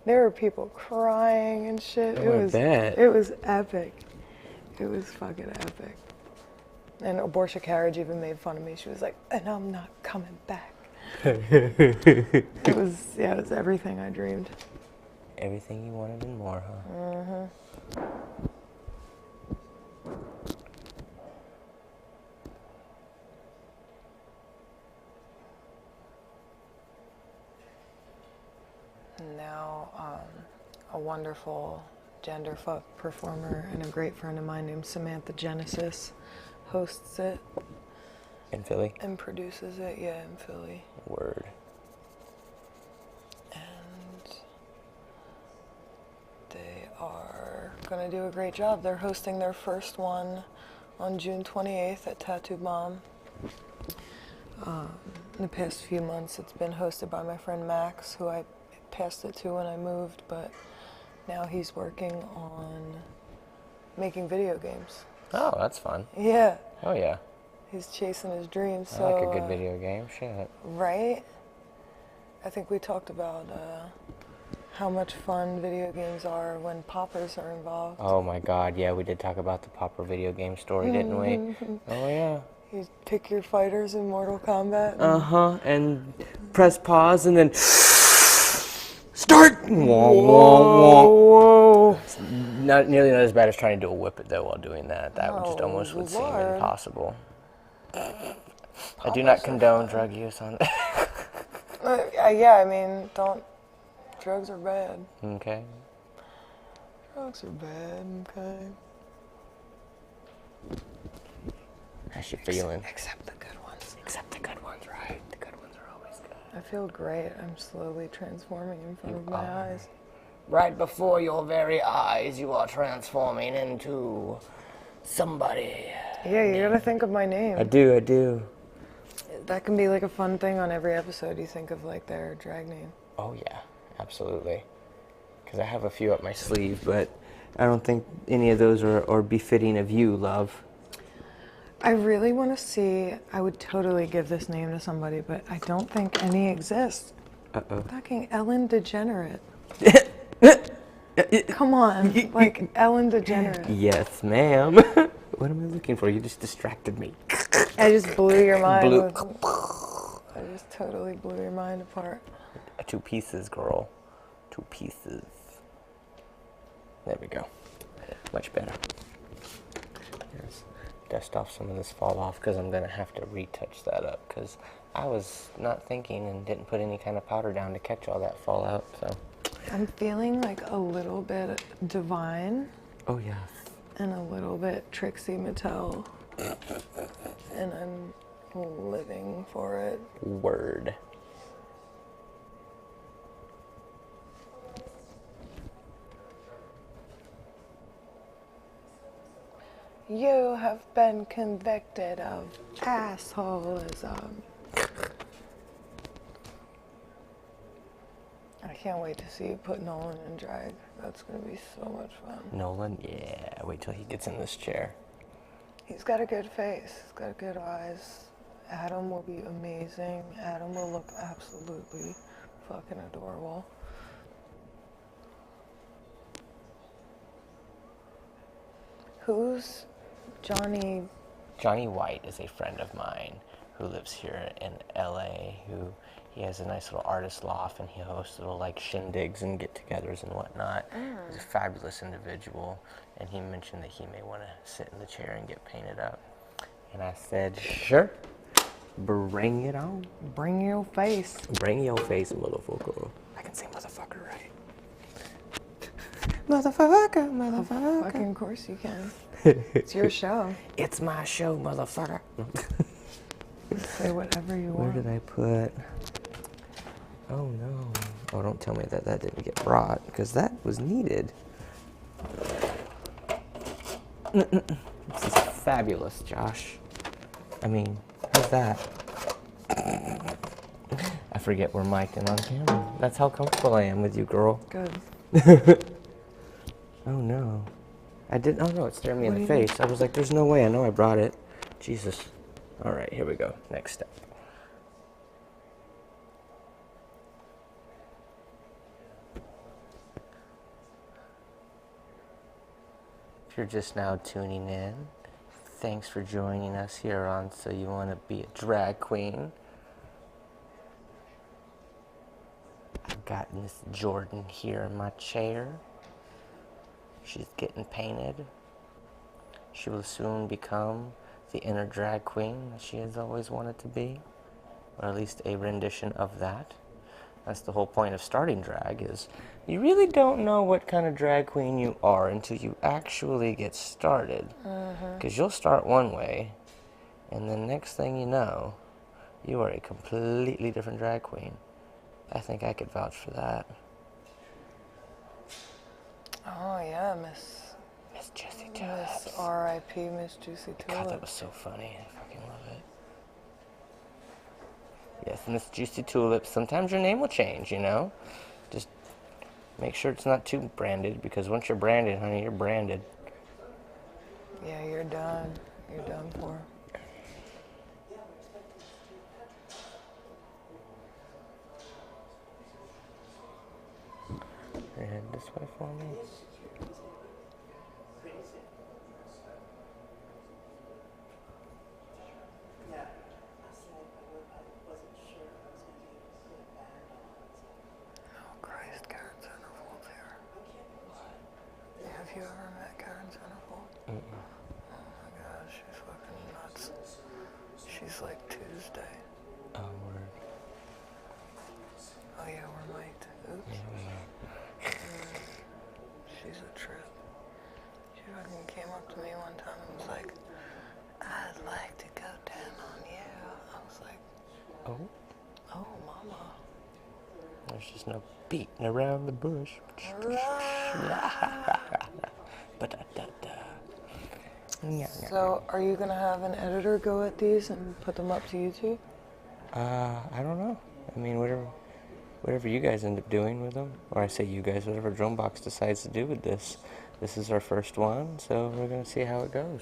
There were people crying and shit. Oh, It was epic. It was fucking epic. And Abortia Carriage even made fun of me. She was like, and I'm not coming back. It was everything I dreamed. Everything you wanted and more, huh? Mm-hmm. Now, a wonderful gender fuck performer and a great friend of mine named Samantha Genesis hosts it. In Philly? And produces it, yeah, in Philly. Word. And they are going to do a great job. They're hosting their first one on June 28th at Tattoo Bomb. In the past few months, it's been hosted by my friend Max, who I passed it to when I moved, but now he's working on making video games. Oh, that's fun. Yeah. Oh, yeah. He's chasing his dreams. I like a good video game. Shit. Right? I think we talked about how much fun video games are when poppers are involved. Oh my god, yeah, we did talk about the Popper video game story, didn't we? Oh yeah. You pick your fighters in Mortal Kombat. And press pause and then start. Whoa. It's nearly not as bad as trying to do a whip it though while doing that. That would just almost would seem impossible. I do not condone drug use on it. Yeah, I mean, drugs are bad. Okay. Drugs are bad, okay. How's you feeling? Except the good ones. Except the good ones, right? The good ones are always good. I feel great. I'm slowly transforming in front of my eyes. Right before your very eyes, you are transforming into somebody. Yeah, you gotta think of my name. I do. That can be like a fun thing on every episode. You think of like their drag name. Oh yeah, absolutely. Because I have a few up my sleeve, but I don't think any of those are befitting of you, love. I really want to see, I would totally give this name to somebody, but I don't think any exists. Uh-oh. Fucking Ellen DeGenerate. Come on, like Ellen DeGenerate. Yes, ma'am. What am I looking for? You just distracted me. I just blew your mind. Blew. I just totally blew your mind apart. 2 pieces, girl. 2 pieces. There we go. Much better. Yes. Dust off some of this fall off because I'm going to have to retouch that up because I was not thinking and didn't put any kind of powder down to catch all that fallout. So I'm feeling like a little bit divine. Oh, yes. And a little bit Trixie Mattel. And I'm living for it. Word. You have been convicted of assholism. I can't wait to see you put Nolan in drag. That's going to be so much fun. Nolan? Yeah. Wait till he gets in this chair. He's got a good face. He's got good eyes. Adam will be amazing. Adam will look absolutely fucking adorable. Who's Johnny? Johnny White is a friend of mine who lives here in LA, he has a nice little artist loft and he hosts little like shindigs and get-togethers and whatnot. He's a fabulous individual, and he mentioned that he may want to sit in the chair and get painted up. And I said, sure, bring it on. Bring your face. Bring your face, motherfucker. I can say motherfucker, right? Motherfucker. Fucking course you can. It's your show. It's my show, motherfucker. Say whatever you Where want. did I put? Oh no. Oh, don't tell me that didn't get brought, because that was needed. This is fabulous, Josh. I mean, how's that? I forget we're mic'd and on camera. That's how comfortable I am with you, girl. Good. Oh no. I didn't, oh no, it stared me in the face. I was like, there's no way, I know I brought it. Jesus. All right, here we go. Next step. If you're just now tuning in, thanks for joining us here on So You Want to Be a Drag Queen. I've got Miss Jordyn here in my chair. She's getting painted. She will soon become the inner drag queen that she has always wanted to be, or at least a rendition of that. That's the whole point of starting drag, is you really don't know what kind of drag queen you are until you actually get started. Because you'll start one way, and then next thing you know, you are a completely different drag queen. I think I could vouch for that. Oh yeah, Miss Juicy Tulips. Miss R.I.P. Miss Juicy Tulips. God, that was so funny. I fucking love it. Yes, Miss Juicy Tulips. Sometimes your name will change, you know? Just make sure it's not too branded, because once you're branded, honey, you're branded. Yeah, you're done. You're done for. Your head this way for me. Tuesday. Oh, word. Oh yeah, we're mic'd. Oops. Yeah. She's a trip. She fucking came up to me one time and was like, I'd like to go down on you. I was like, Oh, oh, mama. there's just no beating around the bush. So, are you gonna have an editor go at these and put them up to YouTube? I don't know. I mean, whatever you guys end up doing with them, or I say you guys, whatever Dronebox decides to do with this. This is our first one, so we're gonna see how it goes.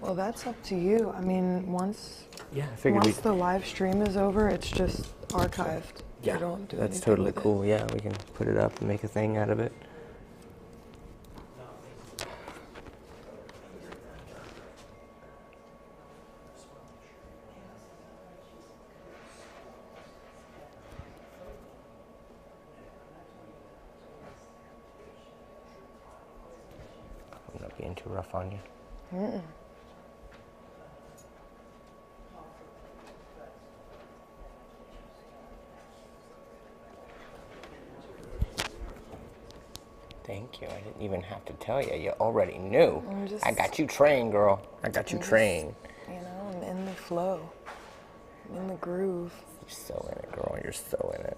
Well, that's up to you. I mean, once the live stream is over, it's just archived. Yeah, You don't do that's anything totally with it. cool. Yeah, we can put it up and make a thing out of it. I'm not being too rough on you. Mm-mm. Thank you. I didn't even have to tell you. You already knew. I got you I'm trained, girl. I got you trained. You know, I'm in the flow. I'm in the groove. You're so in it, girl. You're so in it.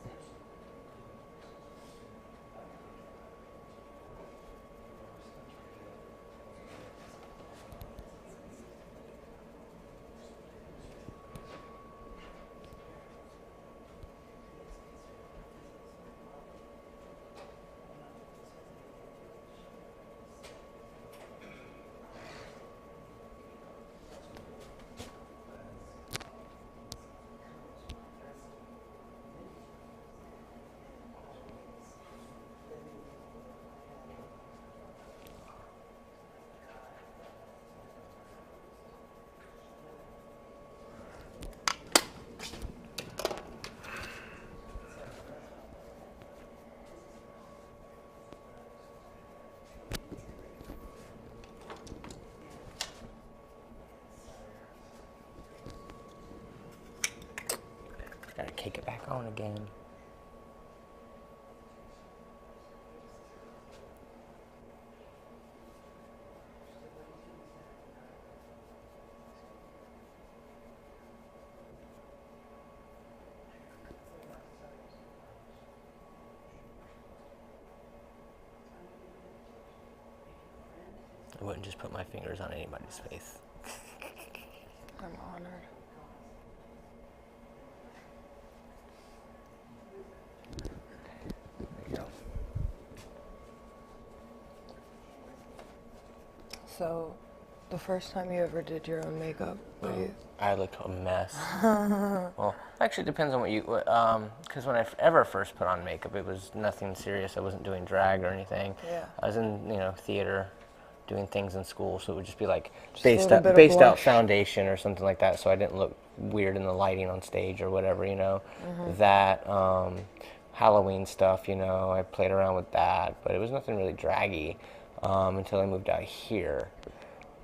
Gotta kick it back on again. I wouldn't just put my fingers on anybody's face. I'm honored. There you go. So, the first time you ever did your own makeup, what do you... I look a mess. Well, actually, it depends on what you, because when I ever first put on makeup, it was nothing serious. I wasn't doing drag or anything. Yeah. I was in, theater, doing things in school, so it would just be like Just a based little out, bit of based out blush. foundation or something like that, so I didn't look weird in the lighting on stage or whatever, That Halloween stuff, I played around with that, but it was nothing really draggy until I moved out here.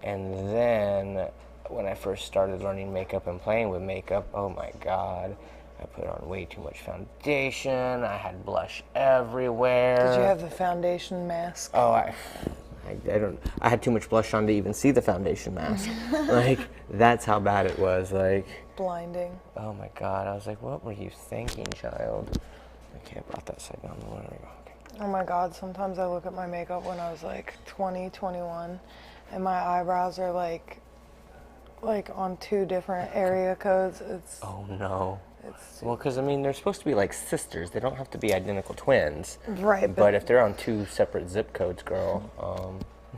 And then when I first started learning makeup and playing with makeup, oh my God, I put on way too much foundation. I had blush everywhere. Did you have the foundation mask? Oh, I don't. I had too much blush on to even see the foundation mask. Like, that's how bad it was. Like, Blinding. oh my God, I was like, what were you thinking, child? Okay, I brought that side down. There we go. Okay. Oh my God, sometimes I look at my makeup when I was like 20, 21, and my eyebrows are like on 2 different area codes. It's Oh no. it's Well, because I mean, they're supposed to be like sisters. They don't have to be identical twins. right, But if they're on 2 separate zip codes, girl,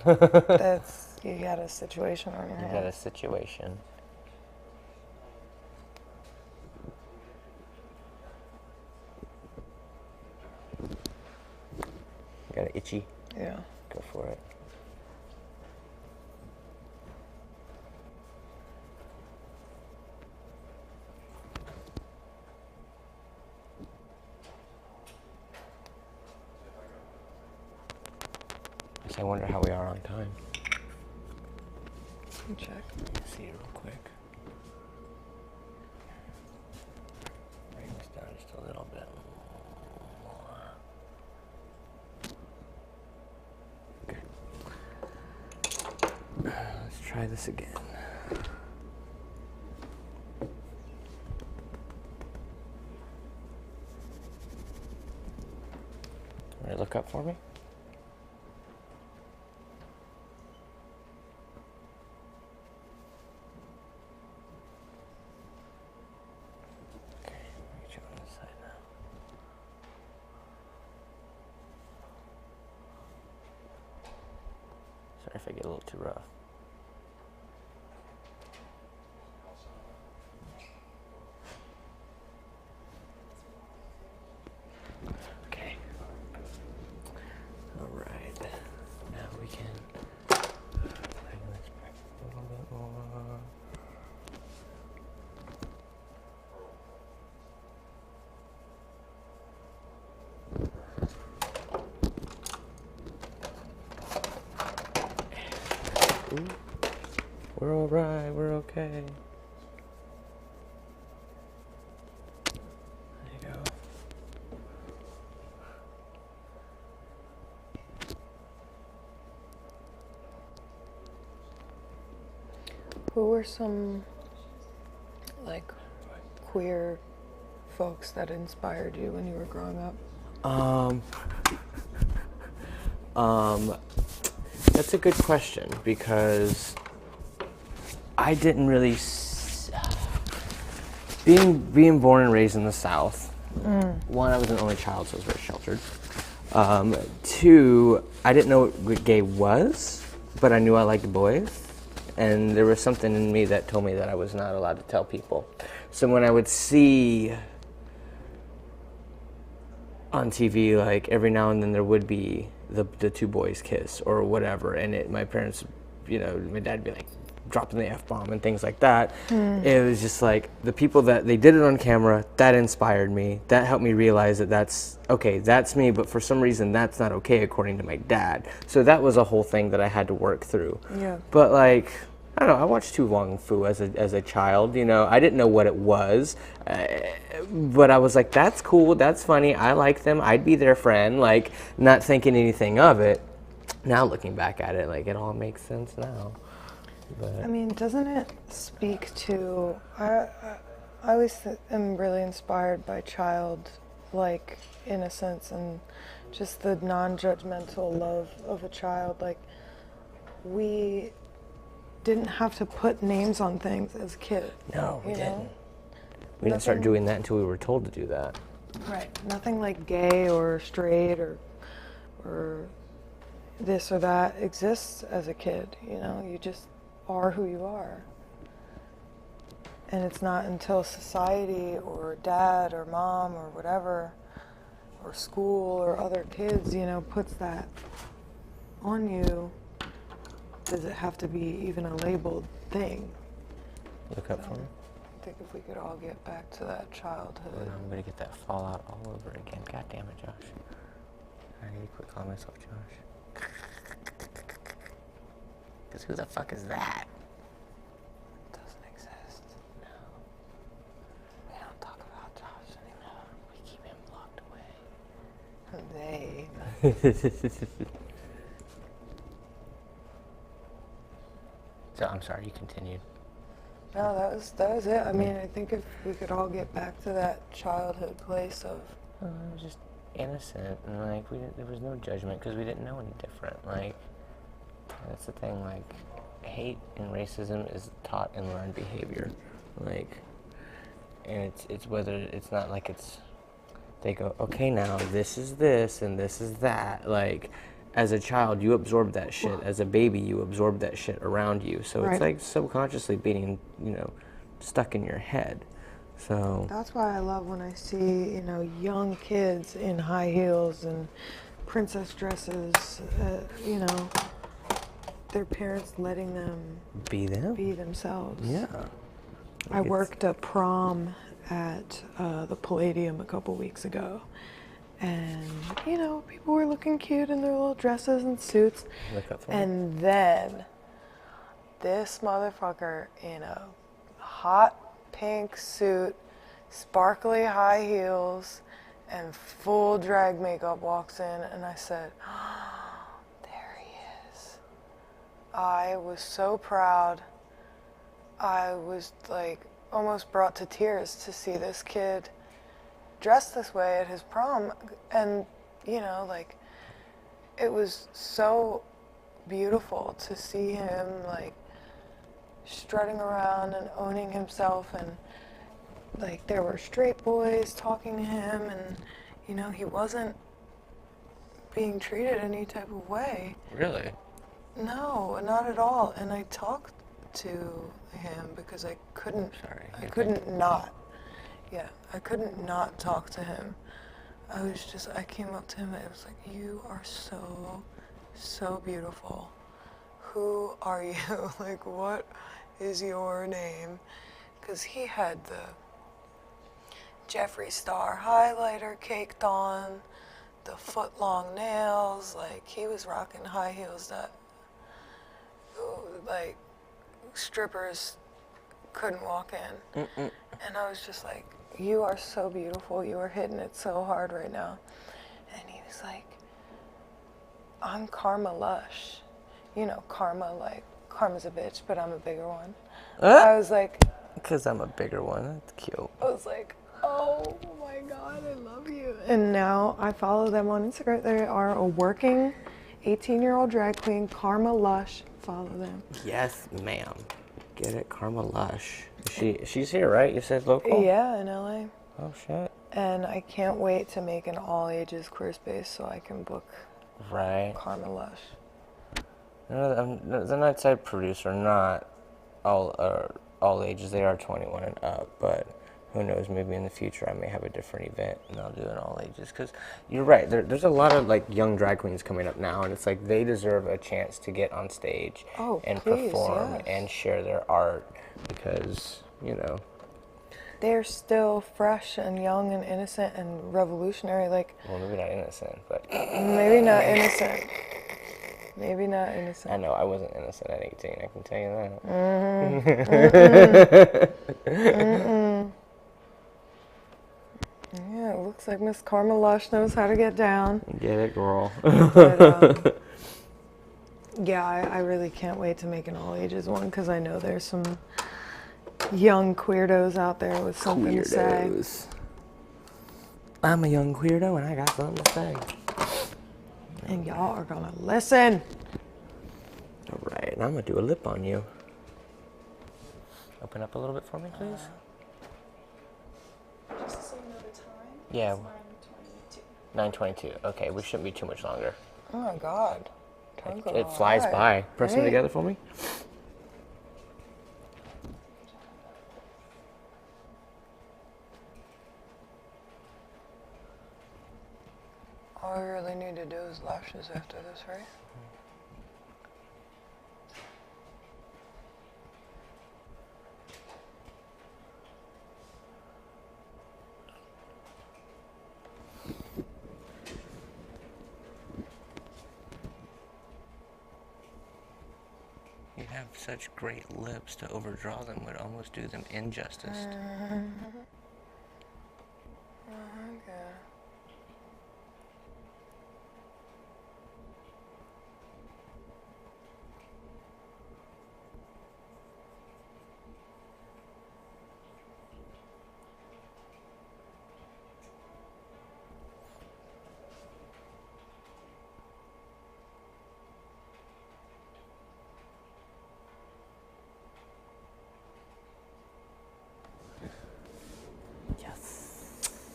that's you got a situation on your you got hands. a situation. Got an itchy? Yeah. Go for it. I wonder how we are on time. Let me check. Let me see real quick. try this again. Ready to look up for me? Okay, let me get you on this side now. Sorry if I get a little too rough. Okay. All right. Now we can bring this back a little bit more. Ooh. We're all right. We're okay. There you go. Who were some, like, queer folks that inspired you when you were growing up? That's a good question because I didn't really being born and raised in the South. One, I was an only child, so I was very sheltered. Two, I didn't know what gay was, but I knew I liked boys. And there was something in me that told me that I was not allowed to tell people. So when I would see on TV, like every now and then there would be the two boys kiss or whatever, and my parents, my dad would be like dropping the F-bomb and things like that. It was just like the people that they did it on camera, that inspired me. That helped me realize that that's me, but for some reason that's not okay according to my dad. So that was a whole thing that I had to work through. Yeah. But like, I don't know, I watched Tu Wong Fu as a child, I didn't know what it was, but I was like, that's cool, that's funny, I like them, I'd be their friend, like, not thinking anything of it. Now looking back at it, like, it all makes sense now. But I mean, doesn't it speak to, I always am really inspired by child-like innocence and just the non-judgmental love of a child. Like, we didn't have to put names on things as kids. no, we you didn't. know? We didn't start Nothing- doing that until we were told to do that. Right. Nothing like gay or straight or this or that exists as a kid. You just are who you are. And it's not until society or dad or mom or whatever, or school or other kids, puts that on you, does it have to be even a labeled thing. Look up for me. I think if we could all get back to that childhood. And I'm gonna get that fallout all over again. God damn it, Josh. I need to quit calling myself Josh. Because who the fuck is that? Doesn't exist. No. We don't talk about Josh anymore. We keep him locked away. They. So I'm sorry, you continued. No, that was it. I mean, I think if we could all get back to that childhood place of, It was just innocent, and like there was no judgment because we didn't know any different. Like that's the thing. Like hate and racism is taught in learned behavior. Like, and it's whether it's not like they go, okay, now this is this and this is that. Like as a child, you absorb that shit. As a baby, you absorb that shit around you. So Right. it's like subconsciously being, stuck in your head. So that's why I love when I see, young kids in high heels and princess dresses, their parents letting them be them. be themselves. Yeah. I worked a prom at the Palladium a couple weeks ago. And, people were looking cute in their little dresses and suits. Look up for me. And then this motherfucker in a hot pink suit, sparkly high heels, and full drag makeup walks in, and I said, oh, there he is. I was so proud. I was like almost brought to tears to see this kid dressed this way at his prom. And, you know, like, it was so beautiful to see him like strutting around and owning himself, and like there were straight boys talking to him, and you know, he wasn't being treated any type of way. Really? No, not at all. And I talked to him because I couldn't not talk to him. I came up to him and I was like, you are so beautiful. Who are you? Like, what is your name? Because he had the Jeffree Star highlighter caked on, the foot-long nails, like he was rocking high heels that like strippers couldn't walk in. And I was just like, you are so beautiful, you are hitting it so hard right now. And he was like, I'm Karma Lush. You know, Karma, like, Karma's a bitch, but I'm a bigger one. I was like... Because I'm a bigger one, that's cute. I was like, oh my God, I love you. And now I follow them on Instagram. They are a working 18-year-old drag queen, Karma Lush. Follow them. Yes, ma'am. Get it, Karma Lush. She's here, right? You said local? Yeah, in LA. Oh, shit. And I can't wait to make an all-ages queer space so I can book Karma Lush. The Nightside producer, not all ages. They are 21 and up, but who knows? Maybe in the future I may have a different event and I'll do an all ages. Because you're right. There's a lot of like young drag queens coming up now, and it's like they deserve a chance to get on stage and perform and share their art because you know they're still fresh and young and innocent and revolutionary. Like, well, maybe not innocent, but maybe not innocent. Maybe not innocent. I know, I wasn't innocent at 18, I can tell you that. Yeah, it looks like Miss Karma Lush knows how to get down. Get it, girl. But, yeah, I really can't wait to make an all-ages one because I know there's some young queerdos out there with something to say. I'm a young queerdo and I got something to say. And y'all are gonna listen. All right, and I'm gonna do a lip on you. Open up a little bit for me, please. Just so you know the time. Yeah. It's 9:22. Okay, we shouldn't be too much longer. Oh my God. It flies by. Press them together for me. All we really need to do is lashes after this, right? You have such great lips, to overdraw them would almost do them injustice. Okay.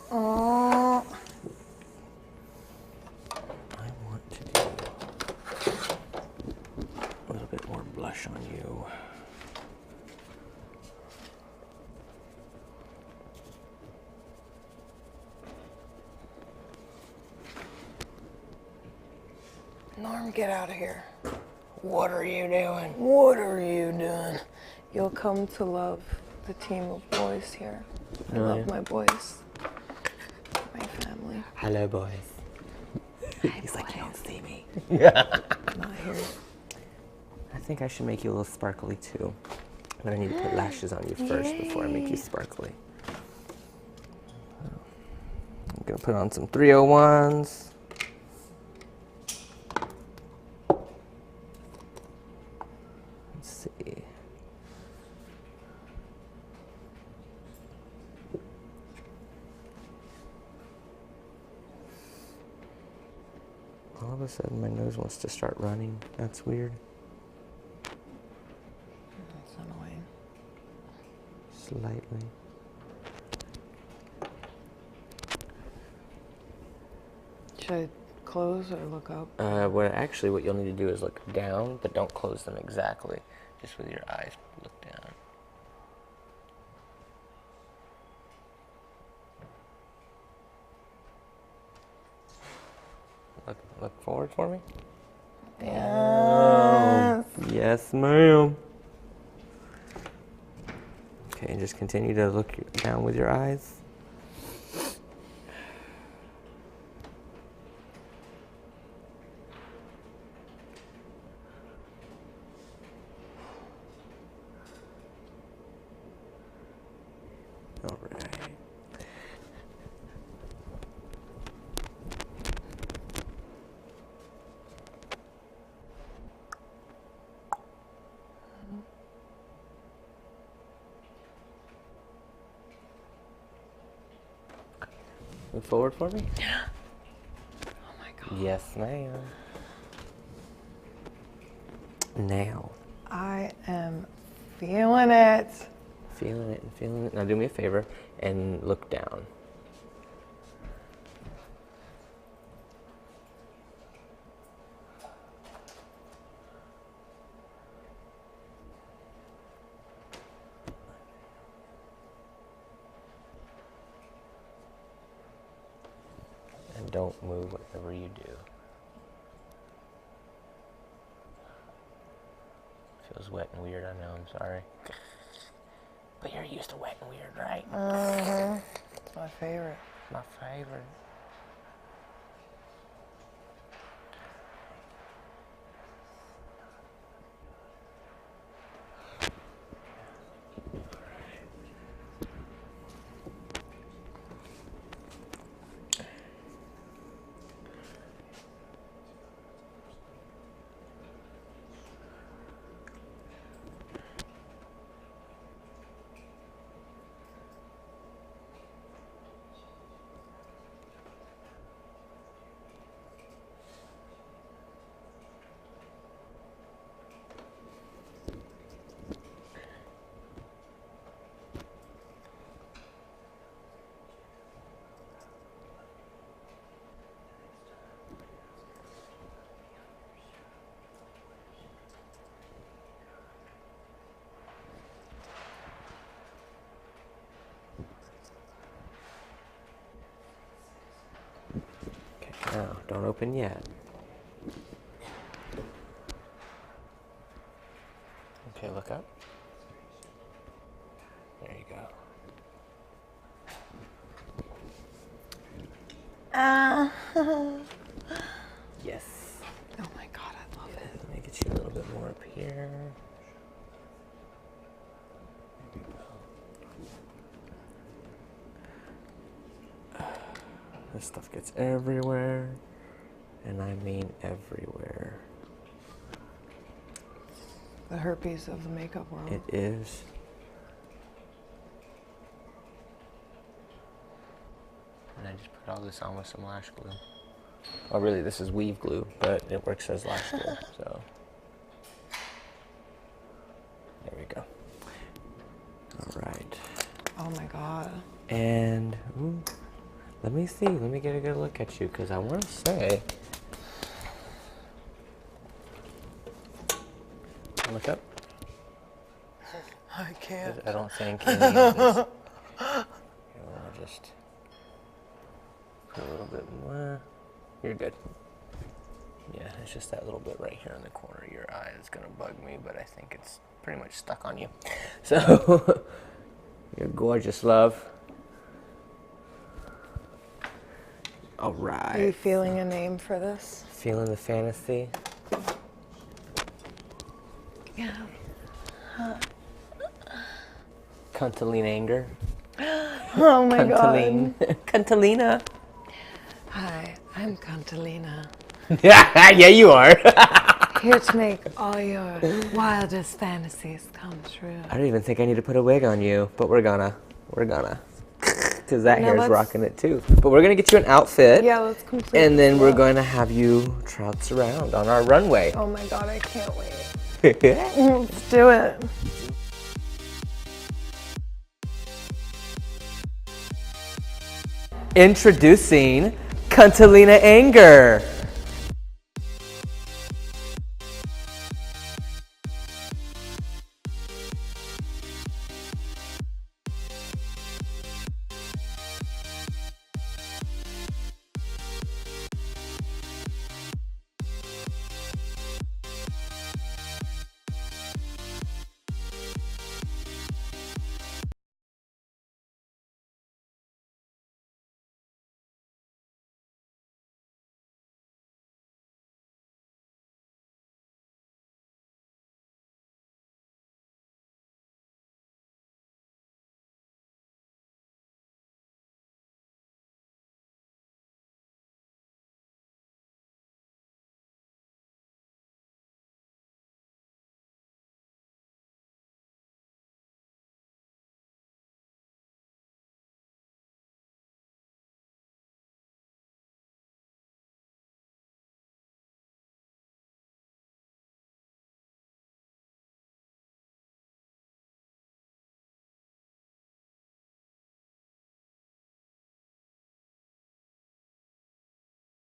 Oh. I want to do a little bit more blush on you. Norm, get out of here. What are you doing? What are you doing? You'll come to love the team of boys here. I love my boys. My family. Hello, boys. He's like, you don't see me. Yeah. I'm not here. I think I should make you a little sparkly too. But I need to put lashes on you first before I make you sparkly. I'm gonna put on some 301s. All of a sudden, my nose wants to start running. That's weird. That's annoying. Slightly. Should I close or look up? What you'll need to do is look down, but don't close them exactly. Just with your eyes, look down. Look forward for me. Yes. Yes, ma'am. Okay, and just continue to look down with your eyes. All right. Move forward for me. Oh my God. Yes, ma'am. Now. I am feeling it. Feeling it and feeling it. Now do me a favor and look down. And don't move whatever you do. Feels wet and weird, I know, I'm sorry. But you're used to wet and weird, right? It's my favorite. My favorite. No, don't open yet. Okay, look up. There you go. Yes. Oh my God, I love it. Let me get you a little bit more up here. This stuff gets everywhere, and I mean everywhere. The herpes of the makeup world. It is. And I just put all this on with some lash glue. Oh, really, this is weave glue, but it works as lash glue, so. There we go. All right. Oh my God. And, ooh, let me see. Let me get a good look at you, because I want to say. Look up. I can't. I don't think any of this. I'll just put a little bit more. You're good. Yeah, it's just that little bit right here in the corner of your eye that's gonna bug me, but I think it's pretty much stuck on you. So, you're gorgeous, love. All right. Are you feeling a name for this? Feeling the fantasy? Yeah. Cuntaline anger. Oh my Cuntaline. God. Cuntalina. Hi, I'm Cantalina. Yeah, you are. Here to make all your wildest fantasies come true. I don't even think I need to put a wig on you, but we're gonna. because that Now hair's let's- rocking it too. But we're gonna get you an outfit. Yeah, let's complete. And then this we're look. going to have you trounce around on our runway. Oh my god, I can't wait. Let's do it. Introducing Cuntalina Anger.